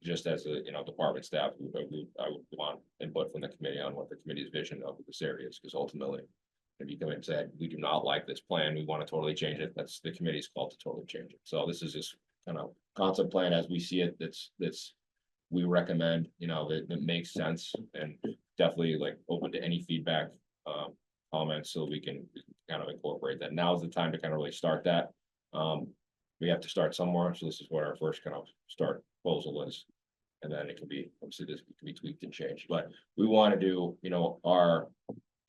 just as a, you know, department staff, I would want input from the committee on what the committee's vision of this area is, because ultimately, if you come in and say, we do not like this plan, we want to totally change it, that's the committee's call to totally change it. So this is just kind of concept plan as we see it, that's we recommend, you know, that makes sense, and definitely like open to any feedback, comments, so we can kind of incorporate that. Now is the time to kind of really start that. We have to start somewhere, so this is what our first kind of start proposal is. And then it can be, obviously, this can be tweaked and changed, but we want to do, you know, our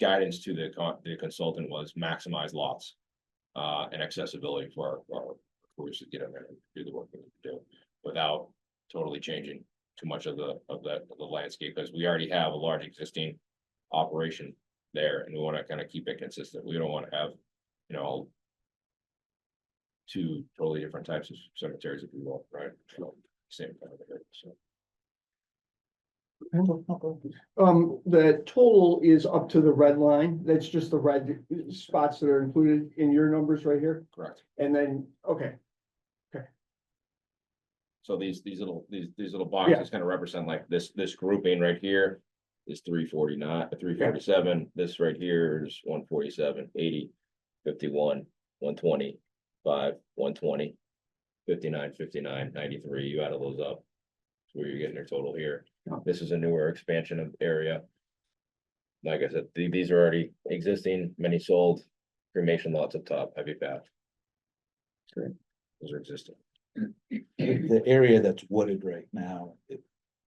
guidance to the consultant was maximize lots, and accessibility for our crews to get in there and do the work we need to do, without totally changing too much of the landscape, because we already have a large existing operation there, and we want to kind of keep it consistent. We don't want to have, you know, 2 totally different types of cemeteries, if you will, right? So, same kind of area, so. The total is up to the red line. That's just the red spots that are included in your numbers right here. Correct. And then, okay, So these little boxes kind of represent like this grouping right here is 349, 347. This right here is 147, 80, 51, 120, 5, 120, 59, 59, 93. You added those up. That's where you're getting your total here. This is a newer expansion of area. Like I said, these are already existing, many sold, cremation lots up top, heavy path. Great. Those are existing. The area that's wooded right now,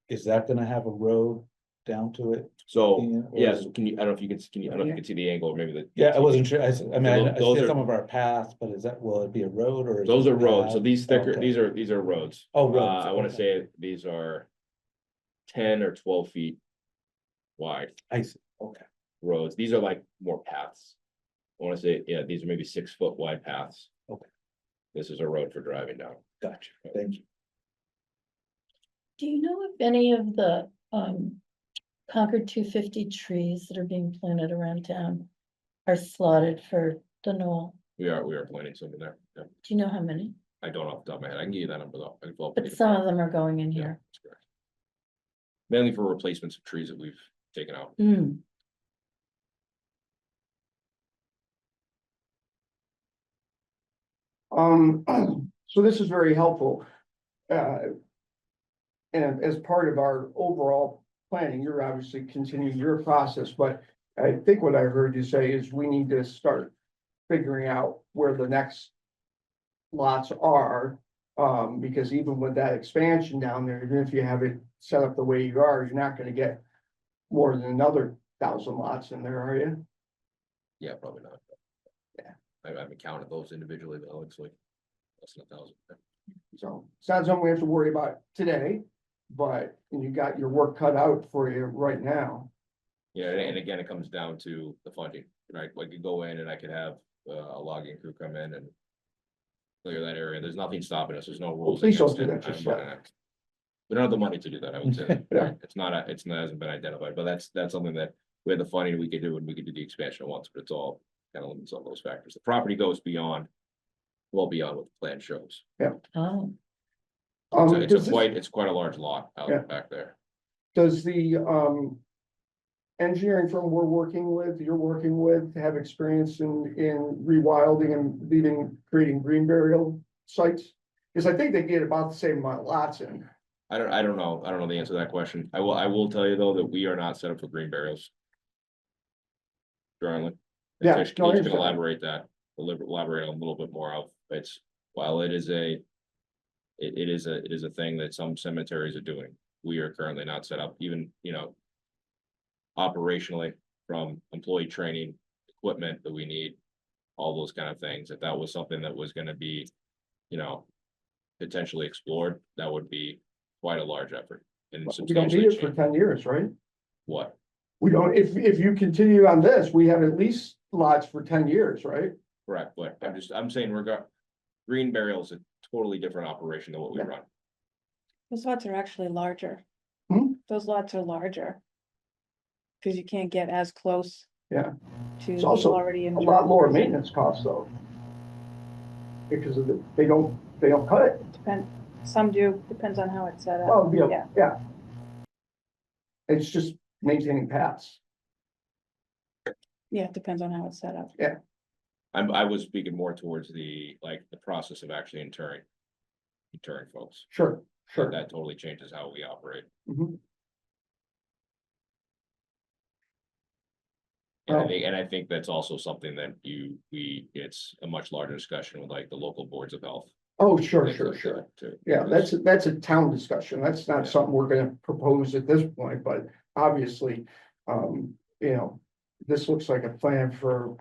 is that gonna have a road down to it? So, Yeah, or yes, is it- can you, I don't know if you can, I don't know if you can see the angle, or maybe the. Yeah, I wasn't sure. I mean, I Those see are- some of our paths, but will it be a road or? is Those it are roads, so path? these thicker, Okay. these are roads. Oh, roads. I wanna okay. say these are 10 or 12 feet wide I see, okay, roads. These are like more paths. I wanna say, yeah, these are maybe 6 foot wide paths. Okay. This is a road for driving down. gotcha, thank you. Do you know if any of the Concord 250 trees that are being planted around town are slotted for the Knoll? We are planning something there. Yeah. Do you know how many? I don't off the top of my head. I can give you that number though. I can follow up But with you some tomorrow. of them are going in Yeah, here. that's correct. Mainly for replacements of trees that we've taken out. Hmm. So this is very helpful. And as part of our overall planning, you're obviously continuing your process, but I think what I heard you say is we need to start figuring out where the next lots are. Because even with that expansion down there, even if you have it set up the way you are, you're not gonna get more than another 1,000 lots in there, are you? Yeah, probably not. Yeah. I haven't counted those individually, but it looks like less than 1,000. So it's not something we have to worry about today, but you got your work cut out for you right now. Yeah, and again, it comes down to the funding, right? I could go in and I could have a logging crew come in and clear that area. There's nothing stopping us. There's no rules. Please don't against do it. that I just don't yet. wanna- We don't have the money to do that, I would say. that, Yeah. right? It's not, it hasn't been identified, but that's something that we had the funding, we could do, and we could do the expansion at once, but it's all kind of limits on those factors. The property goes beyond, well beyond what the plan shows. Oh, So Does this- it's quite a large lot Yeah. out back there. Does the engineering firm you're working with, have experience in rewilding and creating green burial sites? Because I think they get about the same amount of lots in. I don't know the answer to that question. I will tell you though, that we are not set up for green burials. Currently. Yeah, Tish no, I can understand. elaborate a little bit more of, while it is a thing that some cemeteries are doing. We are currently not set up, even, operationally, from employee training, equipment that we need, all those kind of things. If that was something that was gonna be, potentially explored, that would be quite a large effort. And We don't need substantially it for change 10 years, right? what, We don't, if you continue on this, we have at least lots for 10 years, right? correct, but I'm saying green burial is a totally different operation than what we Yeah. run. Those lots are actually larger. Hmm? Those lots are larger. Cause you can't get as close. Yeah. To It's the also already in. A lot lower maintenance costs though. Because of they don't cut it. Some do, depends on how it's set up. Well, Yeah. yeah. It's just maintaining paths. Yeah, it depends on how it's set up. I was speaking more towards the process of actually interring folks. Sure, sure. That totally changes how we operate. Mhm. And I think that's also something that it's a much larger discussion with the local boards of health. Oh, sure, things sure, like sure. that, too. Yeah, that's a town discussion. That's not Yeah. something we're gonna propose at this point, but obviously, this looks like a plan for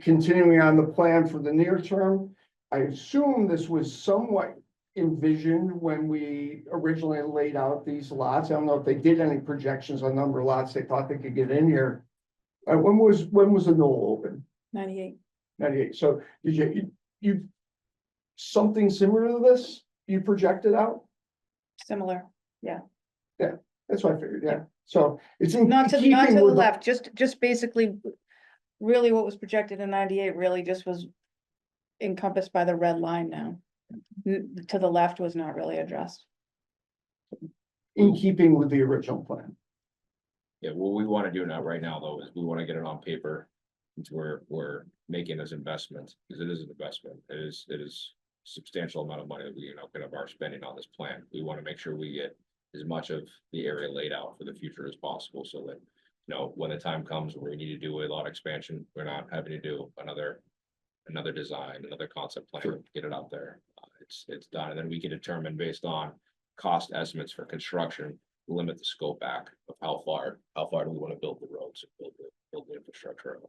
continuing on the plan for the near term. I assume this was somewhat envisioned when we originally laid out these lots. I don't know if they did any projections on number of lots they thought they could get in here. When was the Knoll open? 98. 98. So did you something similar to this you projected out? Similar, That's what I figured, yeah. So it's in not to keeping the with left, just basically. Really what was projected in 98 really just was encompassed by the red line now. To the left was not really addressed. in keeping with the original plan. Yeah, what we want to do now, right now, though, is we want to get it on paper. Since we're making this investment, because it is an investment, it is substantial amount of money that we, kind of are spending on this plan. We want to make sure we get as much of the area laid out for the future as possible, so that, when the time comes where we need to do a lot of expansion, we're not having to do another design, another concept plan, Sure. get it out there. It's done, and then we can determine based on cost estimates for construction, limit the scope back of how far do we want to build the roads, build the infrastructure.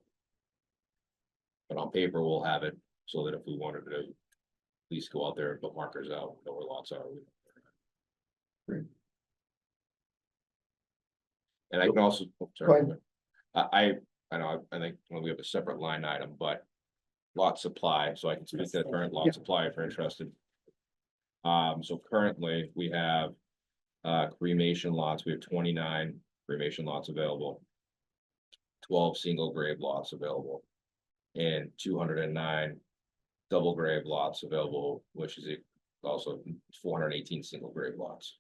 But on paper, we'll have it so that if we wanted to at least go out there and put markers out, know where lots are. And I can also, oh, Go sorry, ahead. I know, I think when we have a separate line item, but lot supply, so I can speak to the current Yeah. lot supply if you're interested. So currently we have cremation lots, we have 29 cremation lots available. 12 single grave lots available. And 209 double grave lots available, which is also 418 single grave lots.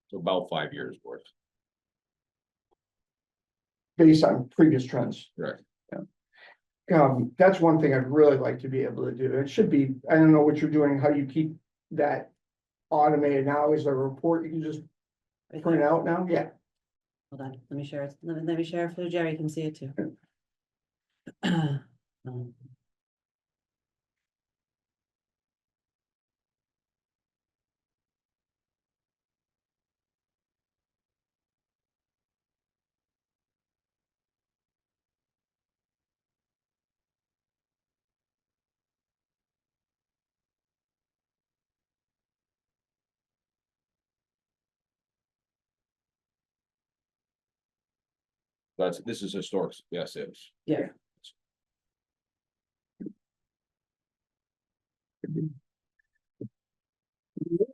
So about 5 years worth, Based on previous trends. correct? That's one thing I'd really like to be able to do. It should be, I don't know what you're doing, how you keep that automated now. Is there a report you can just print out now? Yeah. Hold on, let me share it. Let me share it so Jerry can see it too. This is historic, yes, it was. Yeah.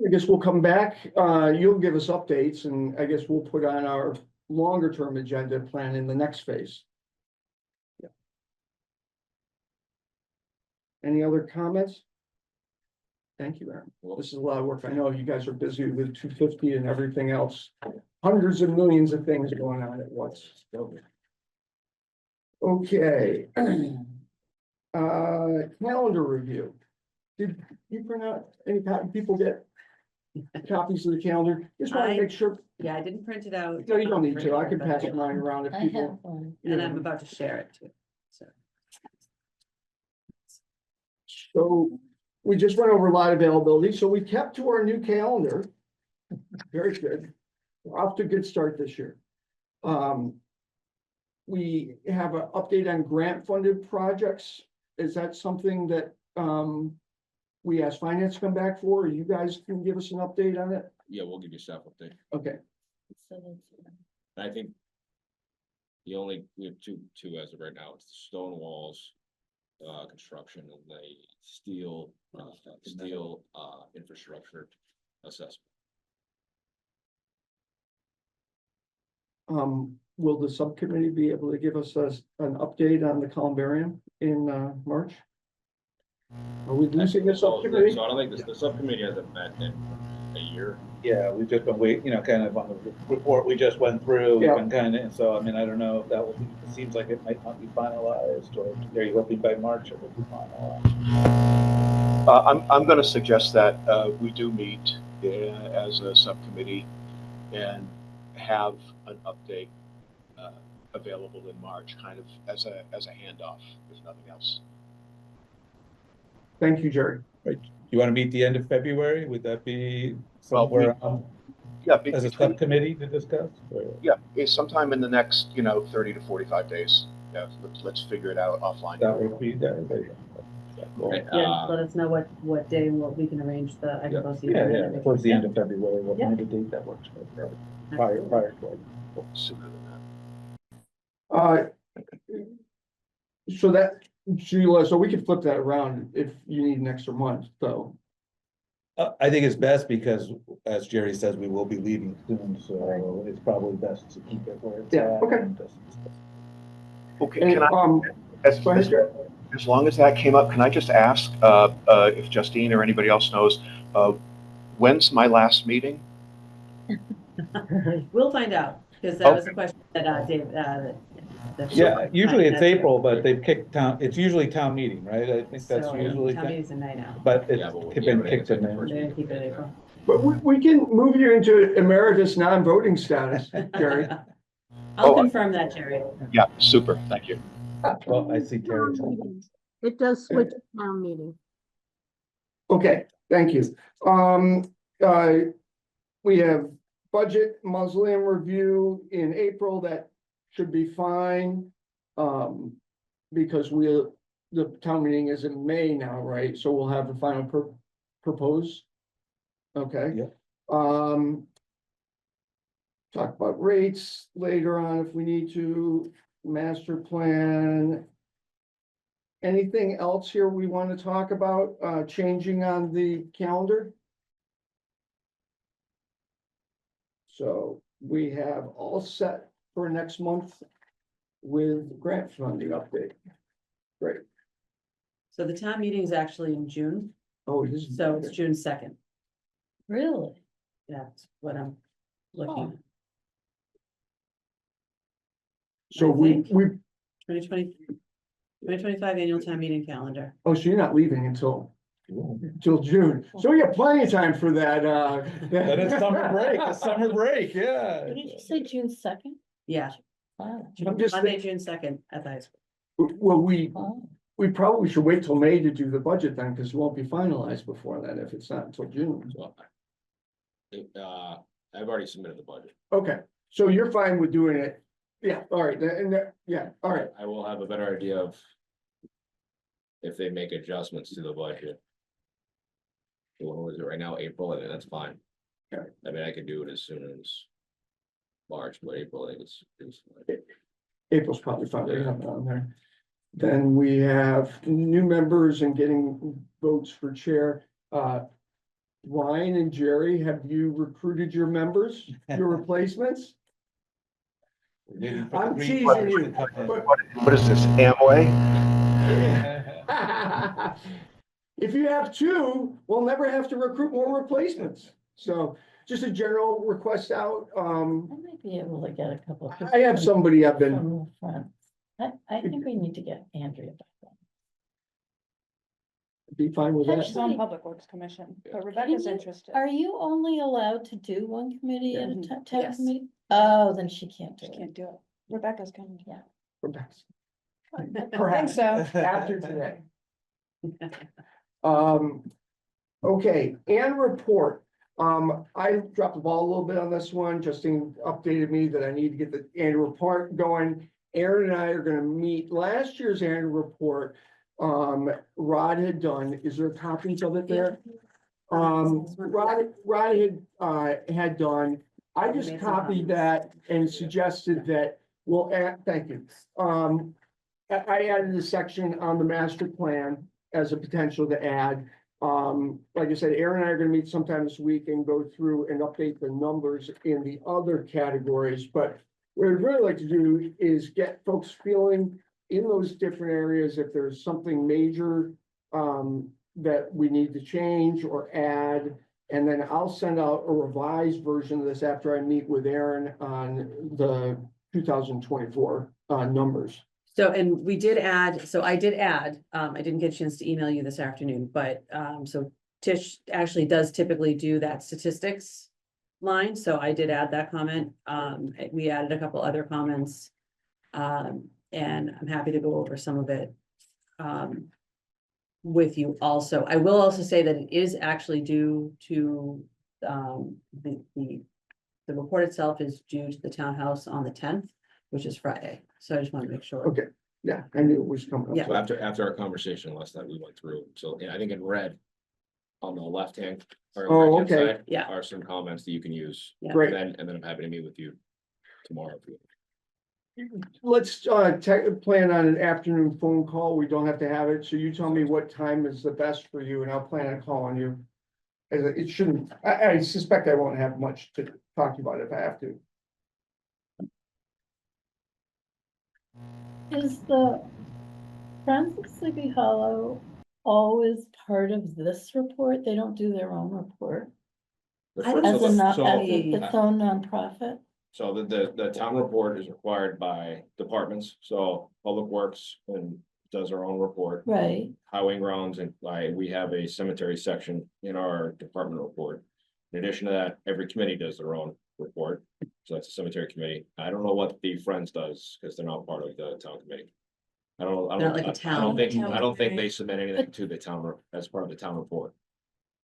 I guess we'll come back. You'll give us updates and I guess we'll put on our longer term agenda plan in the next phase. Yeah. Any other comments? Thank you, Aaron. Well, this is a lot of work. I know you guys are busy with 250 and everything else. Hundreds of millions of things going on at once. Okay. Calendar review. Did you print out any people get copies of the calendar? Just want to I- make sure. Yeah, I didn't print it out. No, you don't need to. I can but pass it mine around if I people. have one. you And I'm know. about to share it too, so. So we just went over lot availability, so we kept to our new calendar. Very good. We're off to a good start this year. We have an update on grant funded projects. Is that something that we asked finance to come back for? Or you guys can give us an update on it? Yeah, we'll give you staff update. Okay, So that's- I think. We have two as of right now, it's the stone walls, construction and the steel infrastructure assessment. will the subcommittee be able to give us an update on the columbarium in March? Are we losing the subcommittee? So I don't think the subcommittee hasn't met in a year. Yeah, we've just been waiting, kind of on the report we just went through, we've Yeah. been kind of, and so, I mean, I don't know if that will be, it seems like it might not be finalized, or are you hoping by March it will be finalized? I'm going to suggest that we do meet as a subcommittee and have an update available in March, kind of as a handoff, if nothing else. Thank you, Jerry. You want to meet the end of February? Would that be Well, somewhere Yeah, as a between, subcommittee to discuss? Or- yeah, it's sometime in the next, 30 to 45 days. Yeah, let's figure it out offline. That would be, that, cool. Okay, Yeah, let us know what day and what we can arrange the, I can post the. Yeah, agenda. yeah, towards the end of February, we'll Yeah. find a date that works for everybody. Prior to it. Sooner than that. So that, Sheila, so we could flip that around if you need an extra month, though. I think it's best because, as Jerry says, we will be leaving soon, so it's probably best to keep it where it's Yeah, at. okay. and just- Okay, And, can I, as, go ahead, Jerry. as long as that came up, can I just ask if Justine or anybody else knows, when's my last meeting? We'll find out, because that was a question that Dave, that- Yeah, usually it's That's- April, but they've kicked it's usually town meeting, right? I think that's So, usually, town meeting's in May now. but it's Yeah, but we'll- been yeah, kicked in there. but They're gonna keep it in April. But we can move you into emeritus non-voting status, Jerry. I'll Oh, confirm that, Jerry. Yeah, super, thank you. Well, I see Terry's. It does switch to town meeting. Okay, thank you. We have budget mausoleum review in April. That should be fine. Because the town meeting is in May now, right? So we'll have the final proposed. Okay. Yep. Talk about rates later on if we need to, master plan. Anything else here we want to talk about, changing on the calendar? So we have all set for next month with grant funding update. Great. So the town meeting is actually in June, Oh, it is. so it's June 2nd. Really? That's what I'm looking at. So I we, think. we, 2020, 2025 annual town meeting calendar. oh, so you're not leaving until June. So we got plenty of time for that, That is summer break, a summer break, yeah. Did you say June 2nd? Yeah, Wow. I'm just Monday, thinking, June 2nd at the high school. well, we Oh. probably should wait till May to do the budget then, because it won't be finalized before then if it's not until June. So, I've already submitted the budget. Okay, so you're fine with doing it? Yeah, all right, yeah, all right. I will have a better idea of if they make adjustments to the budget. What was it right now, April, and that's fine. Okay. I mean, I could do it as soon as March, but April, I think it's. April's probably fine, we have it on there. Then we have new members and getting votes for chair. Ryan and Jerry, have you recruited your members, your replacements? I'm teasing you. but- What is this, Amway? If you have two, we'll never have to recruit more replacements. So just a general request out. I might be able to get a couple of. I have somebody I've been, From the front. I think we need to get Andrea back on. be fine with She's that. on Public Works Commission, but Rebecca's interested. Are you only allowed to do one committee at a time? Yes. Oh, then she can't do She it. can't do it. Rebecca's coming. Yeah. Perhaps. I think Perhaps so. after today. Okay, and report. I dropped the ball a little bit on this one. Justin updated me that I need to get the annual report going. Aaron and I are gonna meet last year's annual report. Rod had done, is there copies of it there? Rod had done, I just Made some copied that and suggested that we'll add, thank you. I added a section on the master plan as a potential to add. Like I said, Aaron and I are gonna meet sometime this week and go through and update the numbers in the other categories, but what I'd really like to do is get folks feeling in those different areas, if there's something major that we need to change or add. And then I'll send out a revised version of this after I meet with Aaron on the 2024 numbers. So, and we did add, so I did add, I didn't get a chance to email you this afternoon, but, so Tish actually does typically do that statistics line, so I did add that comment. We added a couple other comments. And I'm happy to go over some of it, with you also. I will also say that it is actually due to, the report itself is due to the townhouse on the 10th, which is Friday. So I just want to make sure. Okay, yeah, I knew it was coming up. Yeah. So after our conversation last night, we went through, so yeah, I think in red. On the left hand. or Oh, right-hand okay. side Yeah. Are some comments that you can use. Yeah. Great. And then I'm happy to meet with you tomorrow. if you- Let's plan on an afternoon phone call. We don't have to have it. So you tell me what time is the best for you and I'll plan on calling you. It shouldn't, I suspect I won't have much to talk about if I have to. Is the Friends of Sleepy Hollow always part of this report? They don't do their own report The I- first- as so a the- not, so- as its own nonprofit? So the town report is required by departments, so Public Works and does our own report. Right, Highway and grounds and we have a cemetery section in our department report. In addition to that, every committee does their own report, so that's a cemetery committee. I don't know what the Friends does, because they're not part of the town committee. I don't, I Not don't, like a I town- don't think, town I don't think committee. they submit anything to the town as part of the town report.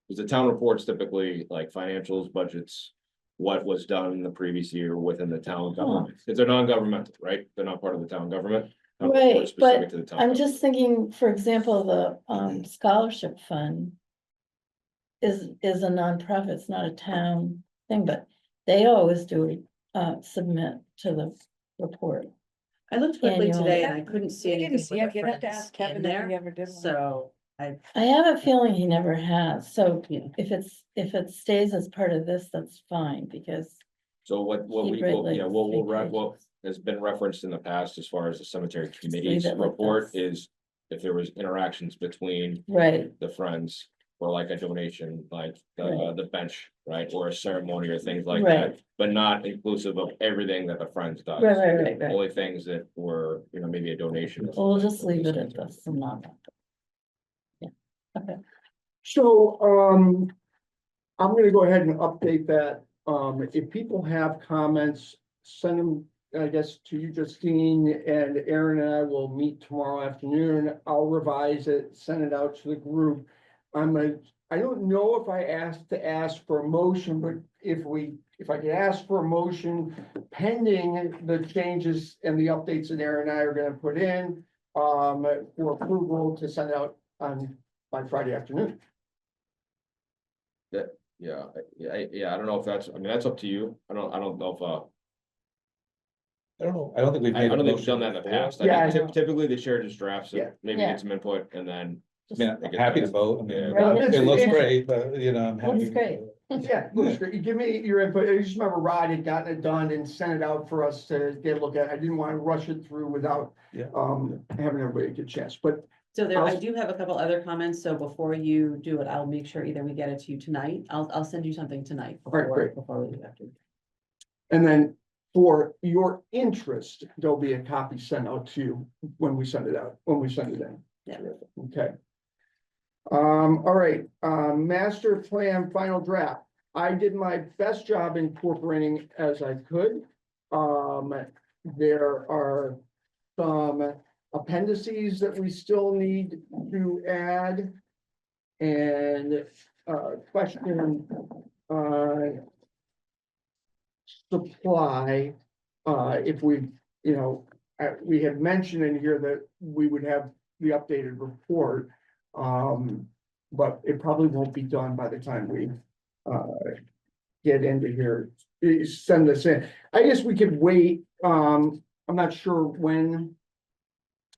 Because the town reports typically like financials, budgets, what was done in the previous year within the town government, because they're non-governmental, right? They're not part of the town government. Town report is right, specific but to the town I'm government. just thinking, for example, the scholarship fund. is a nonprofit, it's not a town thing, but they always do, submit to the report. I looked quickly today and I Annually. couldn't see I anything. didn't see with it. You'd have to reference ask Kevin in if there, he ever did one. So I, I have a feeling he never has, so yeah. if it stays as part of this, that's fine, because So what He we, read will like yeah, we'll, 3 what has been referenced in the past as far as the cemetery leave committee's it like report this. is. If there was interactions between right, the friends, or like a donation, like Right. the bench, right, or a ceremony or things like Right. that. But not inclusive of everything that the friends does. right. Only things that were, maybe a donation. or We'll something just for the leave it at cemetery. this and not. Yeah, okay. So, I'm gonna go ahead and update that. If people have comments, send them, I guess, to you, Justine, and Aaron and I will meet tomorrow afternoon. I'll revise it, send it out to the group. I don't know if I ask for a motion, but if I could ask for a motion pending the changes and the updates that Aaron and I are gonna put in, for approval to send out by Friday afternoon. Yeah, I don't know if that's, that's up to you. I don't know if, I don't know, I don't think we've I made a don't think we've motion done that in the before. past. Yeah, I I think know. typically they share just drafts, Yeah. and maybe Yeah. get some input, and then. I mean, I'm happy to vote, I mean, Yeah. it looks It's- great, but, I'm happy. Looks great. Yeah, looks great. You give me your input. I just remember Rod had gotten it done and sent it out for us to get a look at. I didn't want to rush it through without Yeah. having everybody get a chance, but So there, I I'll- do have a couple other comments, so before you do it, I'll make sure either we get it to you tonight, I'll send you something tonight. All right, great. Before we do after. and then for your interest, there'll be a copy sent out to you when we send it out, when we send it in. Yeah. Okay. All right, master plan final draft. I did my best job incorporating as I could. There are some appendices that we still need to add. And, question, supply, if we, we had mentioned in here that we would have the updated report. But it probably won't be done by the time we, get into here, send this in. I guess we could wait, I'm not sure when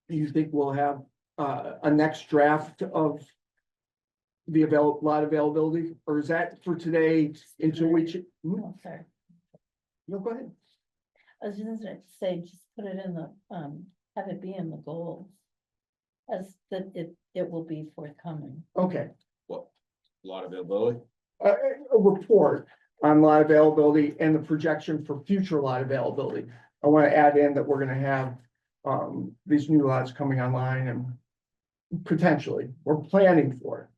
you think we'll have, a next draft of the lot availability, or is that for today until we? Oh, sorry. No, go ahead. I was just gonna say, just put it in the, have it be in the goals. As that it will be forthcoming. Okay, Lot availability. a report on lot availability and the projection for future lot availability. I want to add in that we're gonna have, these new lots coming online and potentially, we're planning for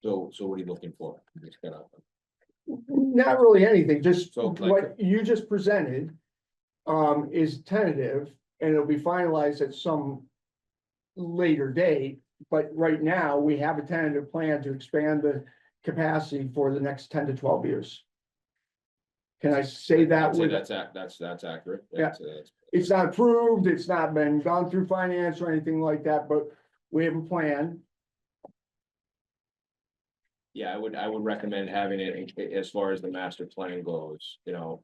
So what are you looking for? Just kinda- it. Not really anything, just So, like- what you just presented, is tentative and it'll be finalized at some later date. But right now, we have a tentative plan to expand the capacity for the next 10 to 12 years. Can I say that I'd say with, that's accurate. Yeah. That's- it's not approved, it's not been gone through finance or anything like that, but we have a plan. Yeah, I would recommend having it as far as the master plan goes,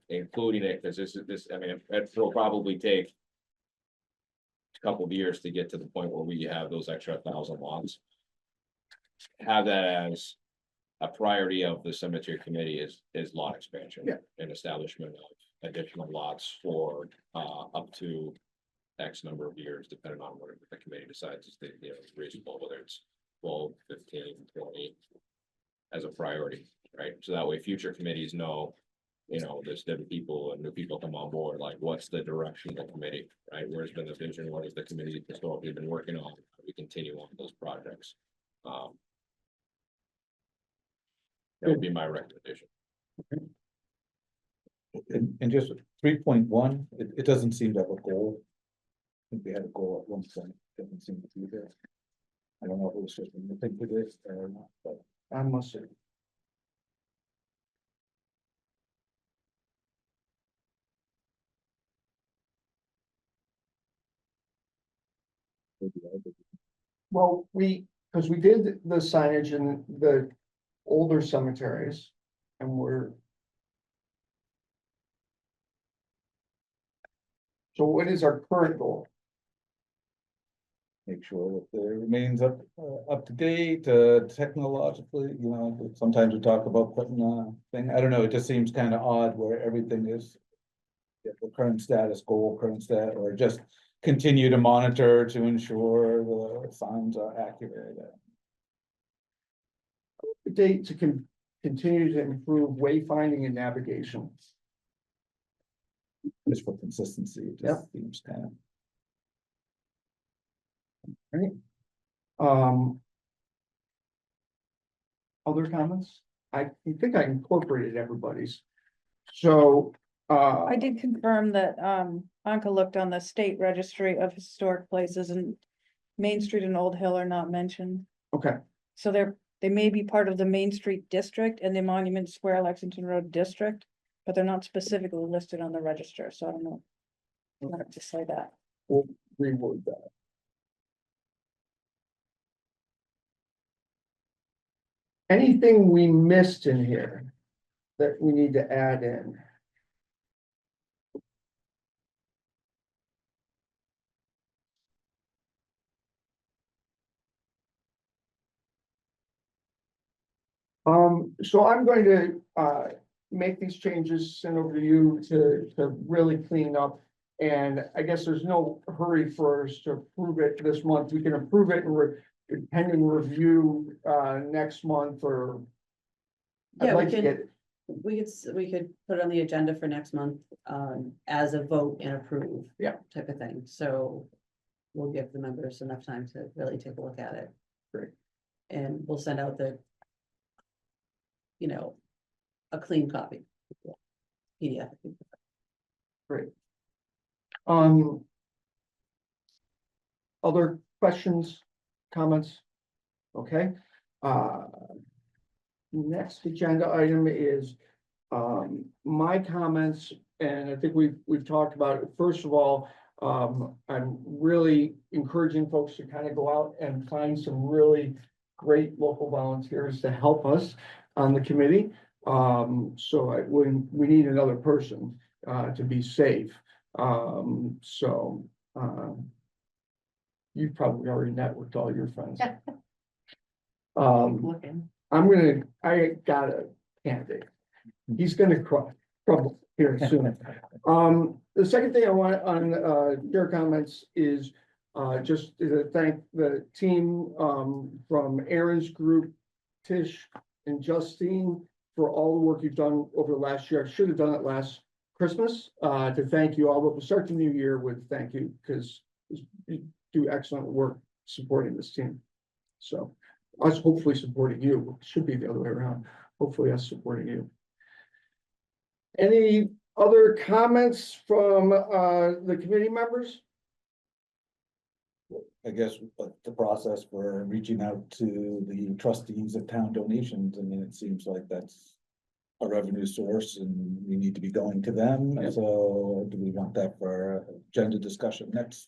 including it, because it'll probably take. A couple of years to get to the point where we have those extra 1,000 lots. Have that as a priority of the cemetery committee is lot expansion. Yeah. And establishment of additional lots for up to X number of years, depending on what the committee decides is reasonable, whether it's 12, 15, 20. As a priority, right? So that way future committees know, there's different people and new people come on board, like what's the direction of the committee, right? Where's been the vision? What has the committee historically been working on? We continue on those projects. That would be my recommendation. And just 3.1, it doesn't seem to have a goal. I think we had a goal at one point, doesn't seem to be there. I don't know if it was just a thing for this or not, but. I must say. Well, because we did the signage in the older cemeteries and we're. So what is our current goal? Make sure that it remains up to date, technologically, you know, sometimes we talk about putting a thing, I don't know, it just seems kind of odd where everything is. The current status quo, current stat, or just continue to monitor to ensure the signs are accurate. Date to continue to improve wayfinding and navigation. Just for consistency, it Yep. just seems kind of. Right. Other comments? I think I incorporated everybody's. So, I did confirm that, Anka looked on the state registry of historic places and Main Street and Old Hill are not mentioned. okay, So they may be part of the Main Street district and the Monument Square Lexington Road district, but they're not specifically listed on the register, so I don't know. I don't have to say that. we'll reword that. Anything we missed in here that we need to add in? So I'm going to, make these changes, send over to you to really clean up. And I guess there's no hurry for us to approve it this month. We can approve it and pending review, next month or. I'd Yeah, we like to can- get, We could put it on the agenda for next month, as a vote and approve. Yeah. Type of thing, so we'll give the members enough time to really take a look at it. Great. And we'll send out the, you know, a clean copy. PDF. Other questions, comments? Okay, next agenda item is, my comments, and I think we've talked about it. First of all, I'm really encouraging folks to kind of go out and find some really great local volunteers to help us on the committee. So we need another person, to be safe. You've probably already networked all your friends. Looking. I got a candidate. He's gonna trouble here soon. The second thing I want on, your comments is, just to thank the team, from Aaron's group, Tish and Justine, for all the work you've done over the last year. I should have done it last Christmas, to thank you all, but we'll start the new year with thank you, because you do excellent work supporting this team. So, us hopefully supporting you, it should be the other way around, hopefully us supporting you. Any other comments from, the committee members? I guess the process for reaching out to the trustees of town donations, I mean, it seems like that's a revenue source and we need to be going to them. Yep. So do we want that for agenda discussion next?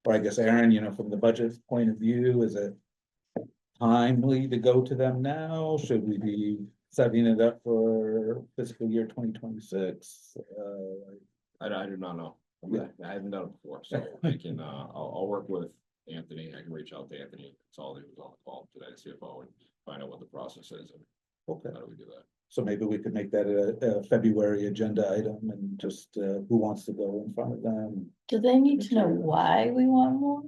Or I guess, Aaron, you know, from the budget point of view, is it timely to go to them now? Should we be setting it up for fiscal year 2026? I do not know. Yeah. I haven't done it before, so I can, I'll work with Anthony. I can reach out to Anthony. That's all he was on the call today, CFO, and find out what the process is and Okay, how do we do that. so maybe we could make that a February agenda item and just who wants to go in front of them? Do they need to know why we want more?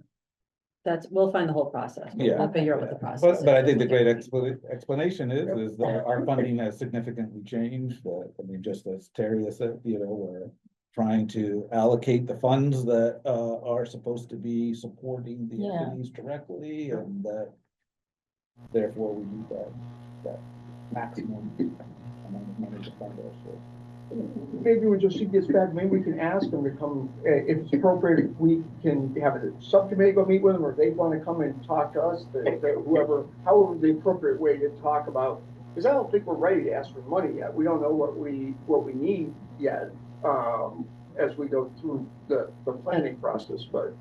We'll find the whole process. Yeah. We'll figure out what the process is. But I think the great explanation is that our funding has significantly changed, I mean, just as Terry has said, you know, we're trying to allocate the funds that are supposed to be supporting the Yeah. entities directly, and that therefore we need that maximum amount of money to fund our source. Maybe when Josie gets back, maybe we can ask them to come, if it's appropriate, if we can have a subcommittee go meet with them, or if they want to come and talk to us, whoever, however the appropriate way to talk about, because I don't think we're ready to ask for money yet. We don't know what we need yet, as we go through the planning process, but,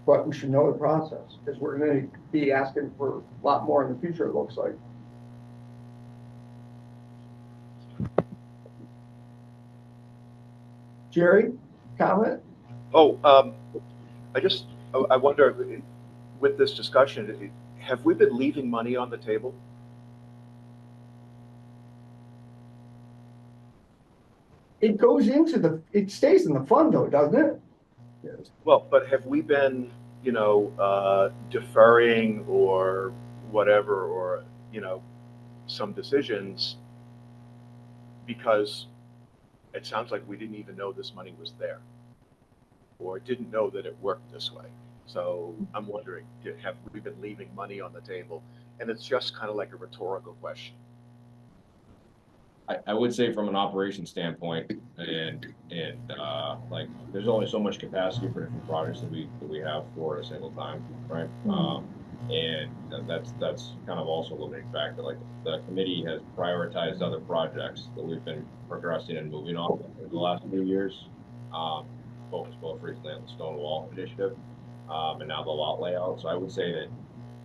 but we should know the process, because we're gonna be asking for a lot more in the future, it looks like. Jerry, comment? Oh, I wonder, with this discussion, have we been leaving money on the table? It goes into it stays in the fund though, doesn't it? Well, but have we been, deferring or whatever, or, some decisions? Because it sounds like we didn't even know this money was there, or didn't know that it worked this way. So I'm wondering, have we been leaving money on the table? And it's just kind of like a rhetorical question. I would say from an operation standpoint, like, there's only so much capacity for different projects that we have for a single time, right? And that's kind of also a limiting factor. Like, the committee has prioritized other projects that we've been progressing and moving on in the last few years. Focused both recently on the stone wall initiative, and now the lot layout. So I would say that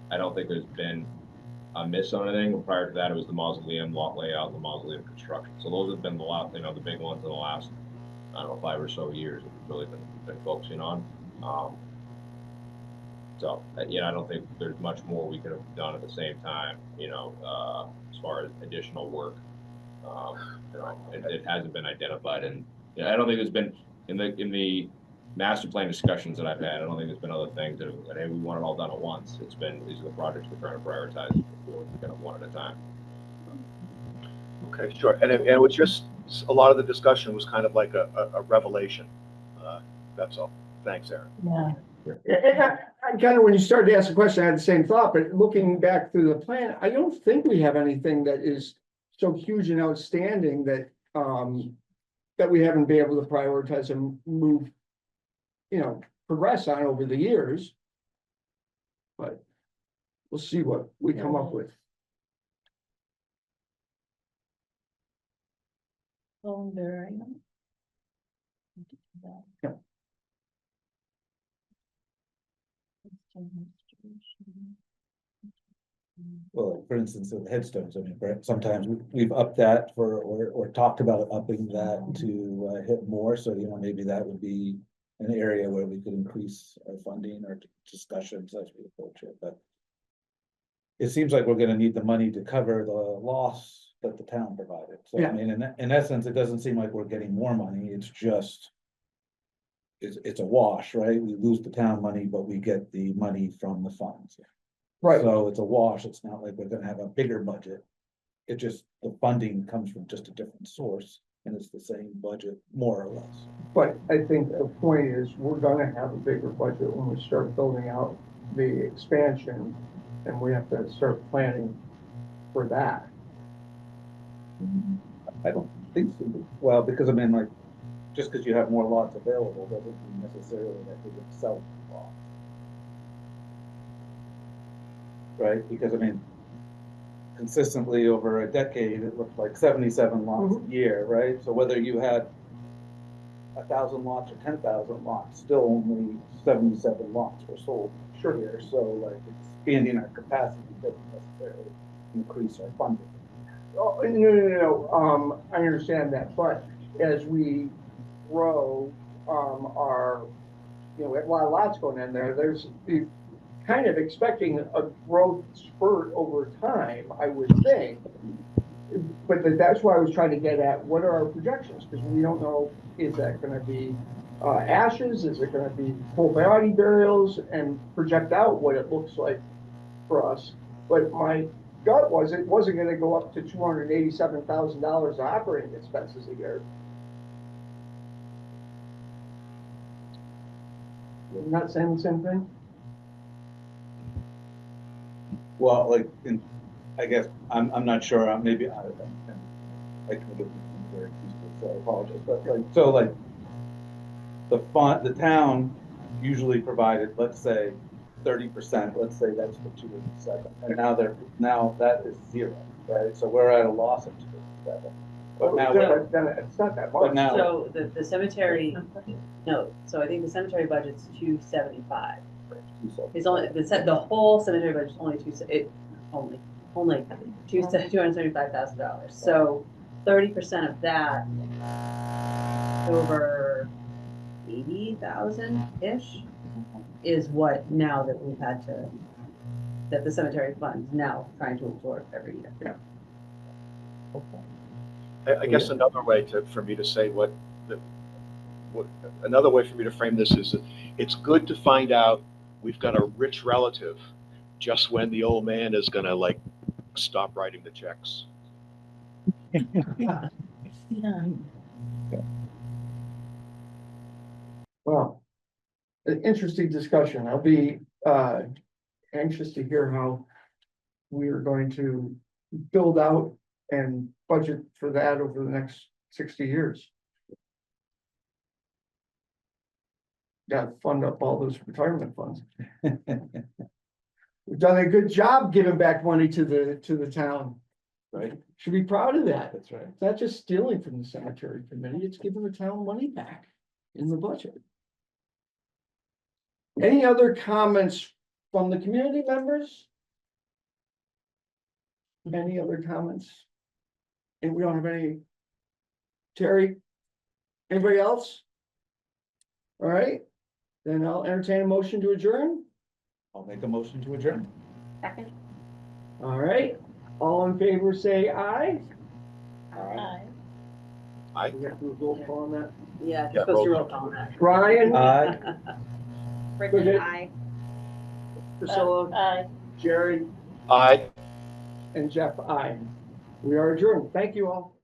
I don't think there's been a miss on anything. Prior to that, it was the mausoleum lot layout and the mausoleum construction. So those have been the last, the big ones in the last, I don't know, 5 or so years that we've really been focusing on. So, I don't think there's much more we could have done at the same time, as far as additional work. It hasn't been identified, and I don't think there's been in the master plan discussions that I've had. I don't think there's been other things that hey, we want it all done at once. It's been, these are the projects we're trying to prioritize kind of one at a time. Okay, sure. And it was just, a lot of the discussion was kind of like a revelation. That's all. Thanks, Aaron. Yeah. And I kind of, when you started to ask the question, I had the same thought, but looking back through the plan, I don't think we have anything that is so huge and outstanding that, that we haven't been able to prioritize and move, progress on over the years. But we'll see what we come up with. Columbarium. Yeah. Well, for instance, with headstones, I mean, sometimes we've upped that or talked about upping that to hit more, so, maybe that would be an area where we could increase our funding or discussions as we approach it, but it seems like we're gonna need the money to cover the loss that the town provided. So, I Yeah. mean, in essence, it doesn't seem like we're getting more money, it's just it's a wash, right? We lose the town money, but we get the money from the funds. Right. So it's a wash. It's not like we're gonna have a bigger budget. It just, the funding comes from just a different source and it's the same budget, more or less. But I think the point is, we're gonna have a bigger budget when we start building out the expansion, and we have to start planning for that. I don't think so. Well, because I mean, like, just because you have more lots available doesn't mean necessarily that we would sell the lot. Right, because I mean, consistently over a decade, it looked like 77 lots a year, right? So whether you had 1,000 lots or 10,000 lots, still only 77 lots were sold here. So like expanding our capacity doesn't necessarily increase our funding. Oh, no, I understand that, but as we grow, we have a lot of lots going in there, there's kind of expecting a growth spurt over time, I would think. But that's why I was trying to get at, what are our projections? Because we don't know, is that gonna be ashes? Is it gonna be full body burials, and project out what it looks like for us? But my gut was, it wasn't gonna go up to $287,000 operating expenses a year. I'm not saying the same thing? Well, like, I guess, I'm not sure, maybe, I can get very useful, so I apologize, but like, the town usually provided, let's say, 30%, let's say that's for 287, and now that is 0, right? So we're at a loss of 287. But now, Then it's not that much. but now, So the cemetery, no, so I think the cemetery budget's 275. It's only, the whole cemetery budget is only only $275,000. So 30% of that, over 80,000-ish, is what now that we've had to, that the cemetery fund is now trying to absorb every year. I guess another way for me to say another way for me to frame this is that it's good to find out we've got a rich relative just when the old man is gonna like stop writing the checks. Yeah. Well, an interesting discussion. I'll be anxious to hear how we are going to build out and budget for that over the next 60 years. Got to fund up all those retirement funds. We've done a good job giving back money to the town. Right, Should be proud of that. that's right. It's not just stealing from the cemetery committee, it's giving the town money back in the budget. Any other comments from the community members? Any other comments? And we don't have any. Terry? Anybody else? All right, then I'll entertain a motion to adjourn. I'll make a motion to adjourn. Second. All right, all in favor, say aye. Aye. We have to roll call on that. Yeah, Yeah, supposed to roll roll call on that. Brian, Aye. Bridget, Aye. Priscilla, Aye. Jerry, I and Jeff, aye. We are adjourned. Thank you all.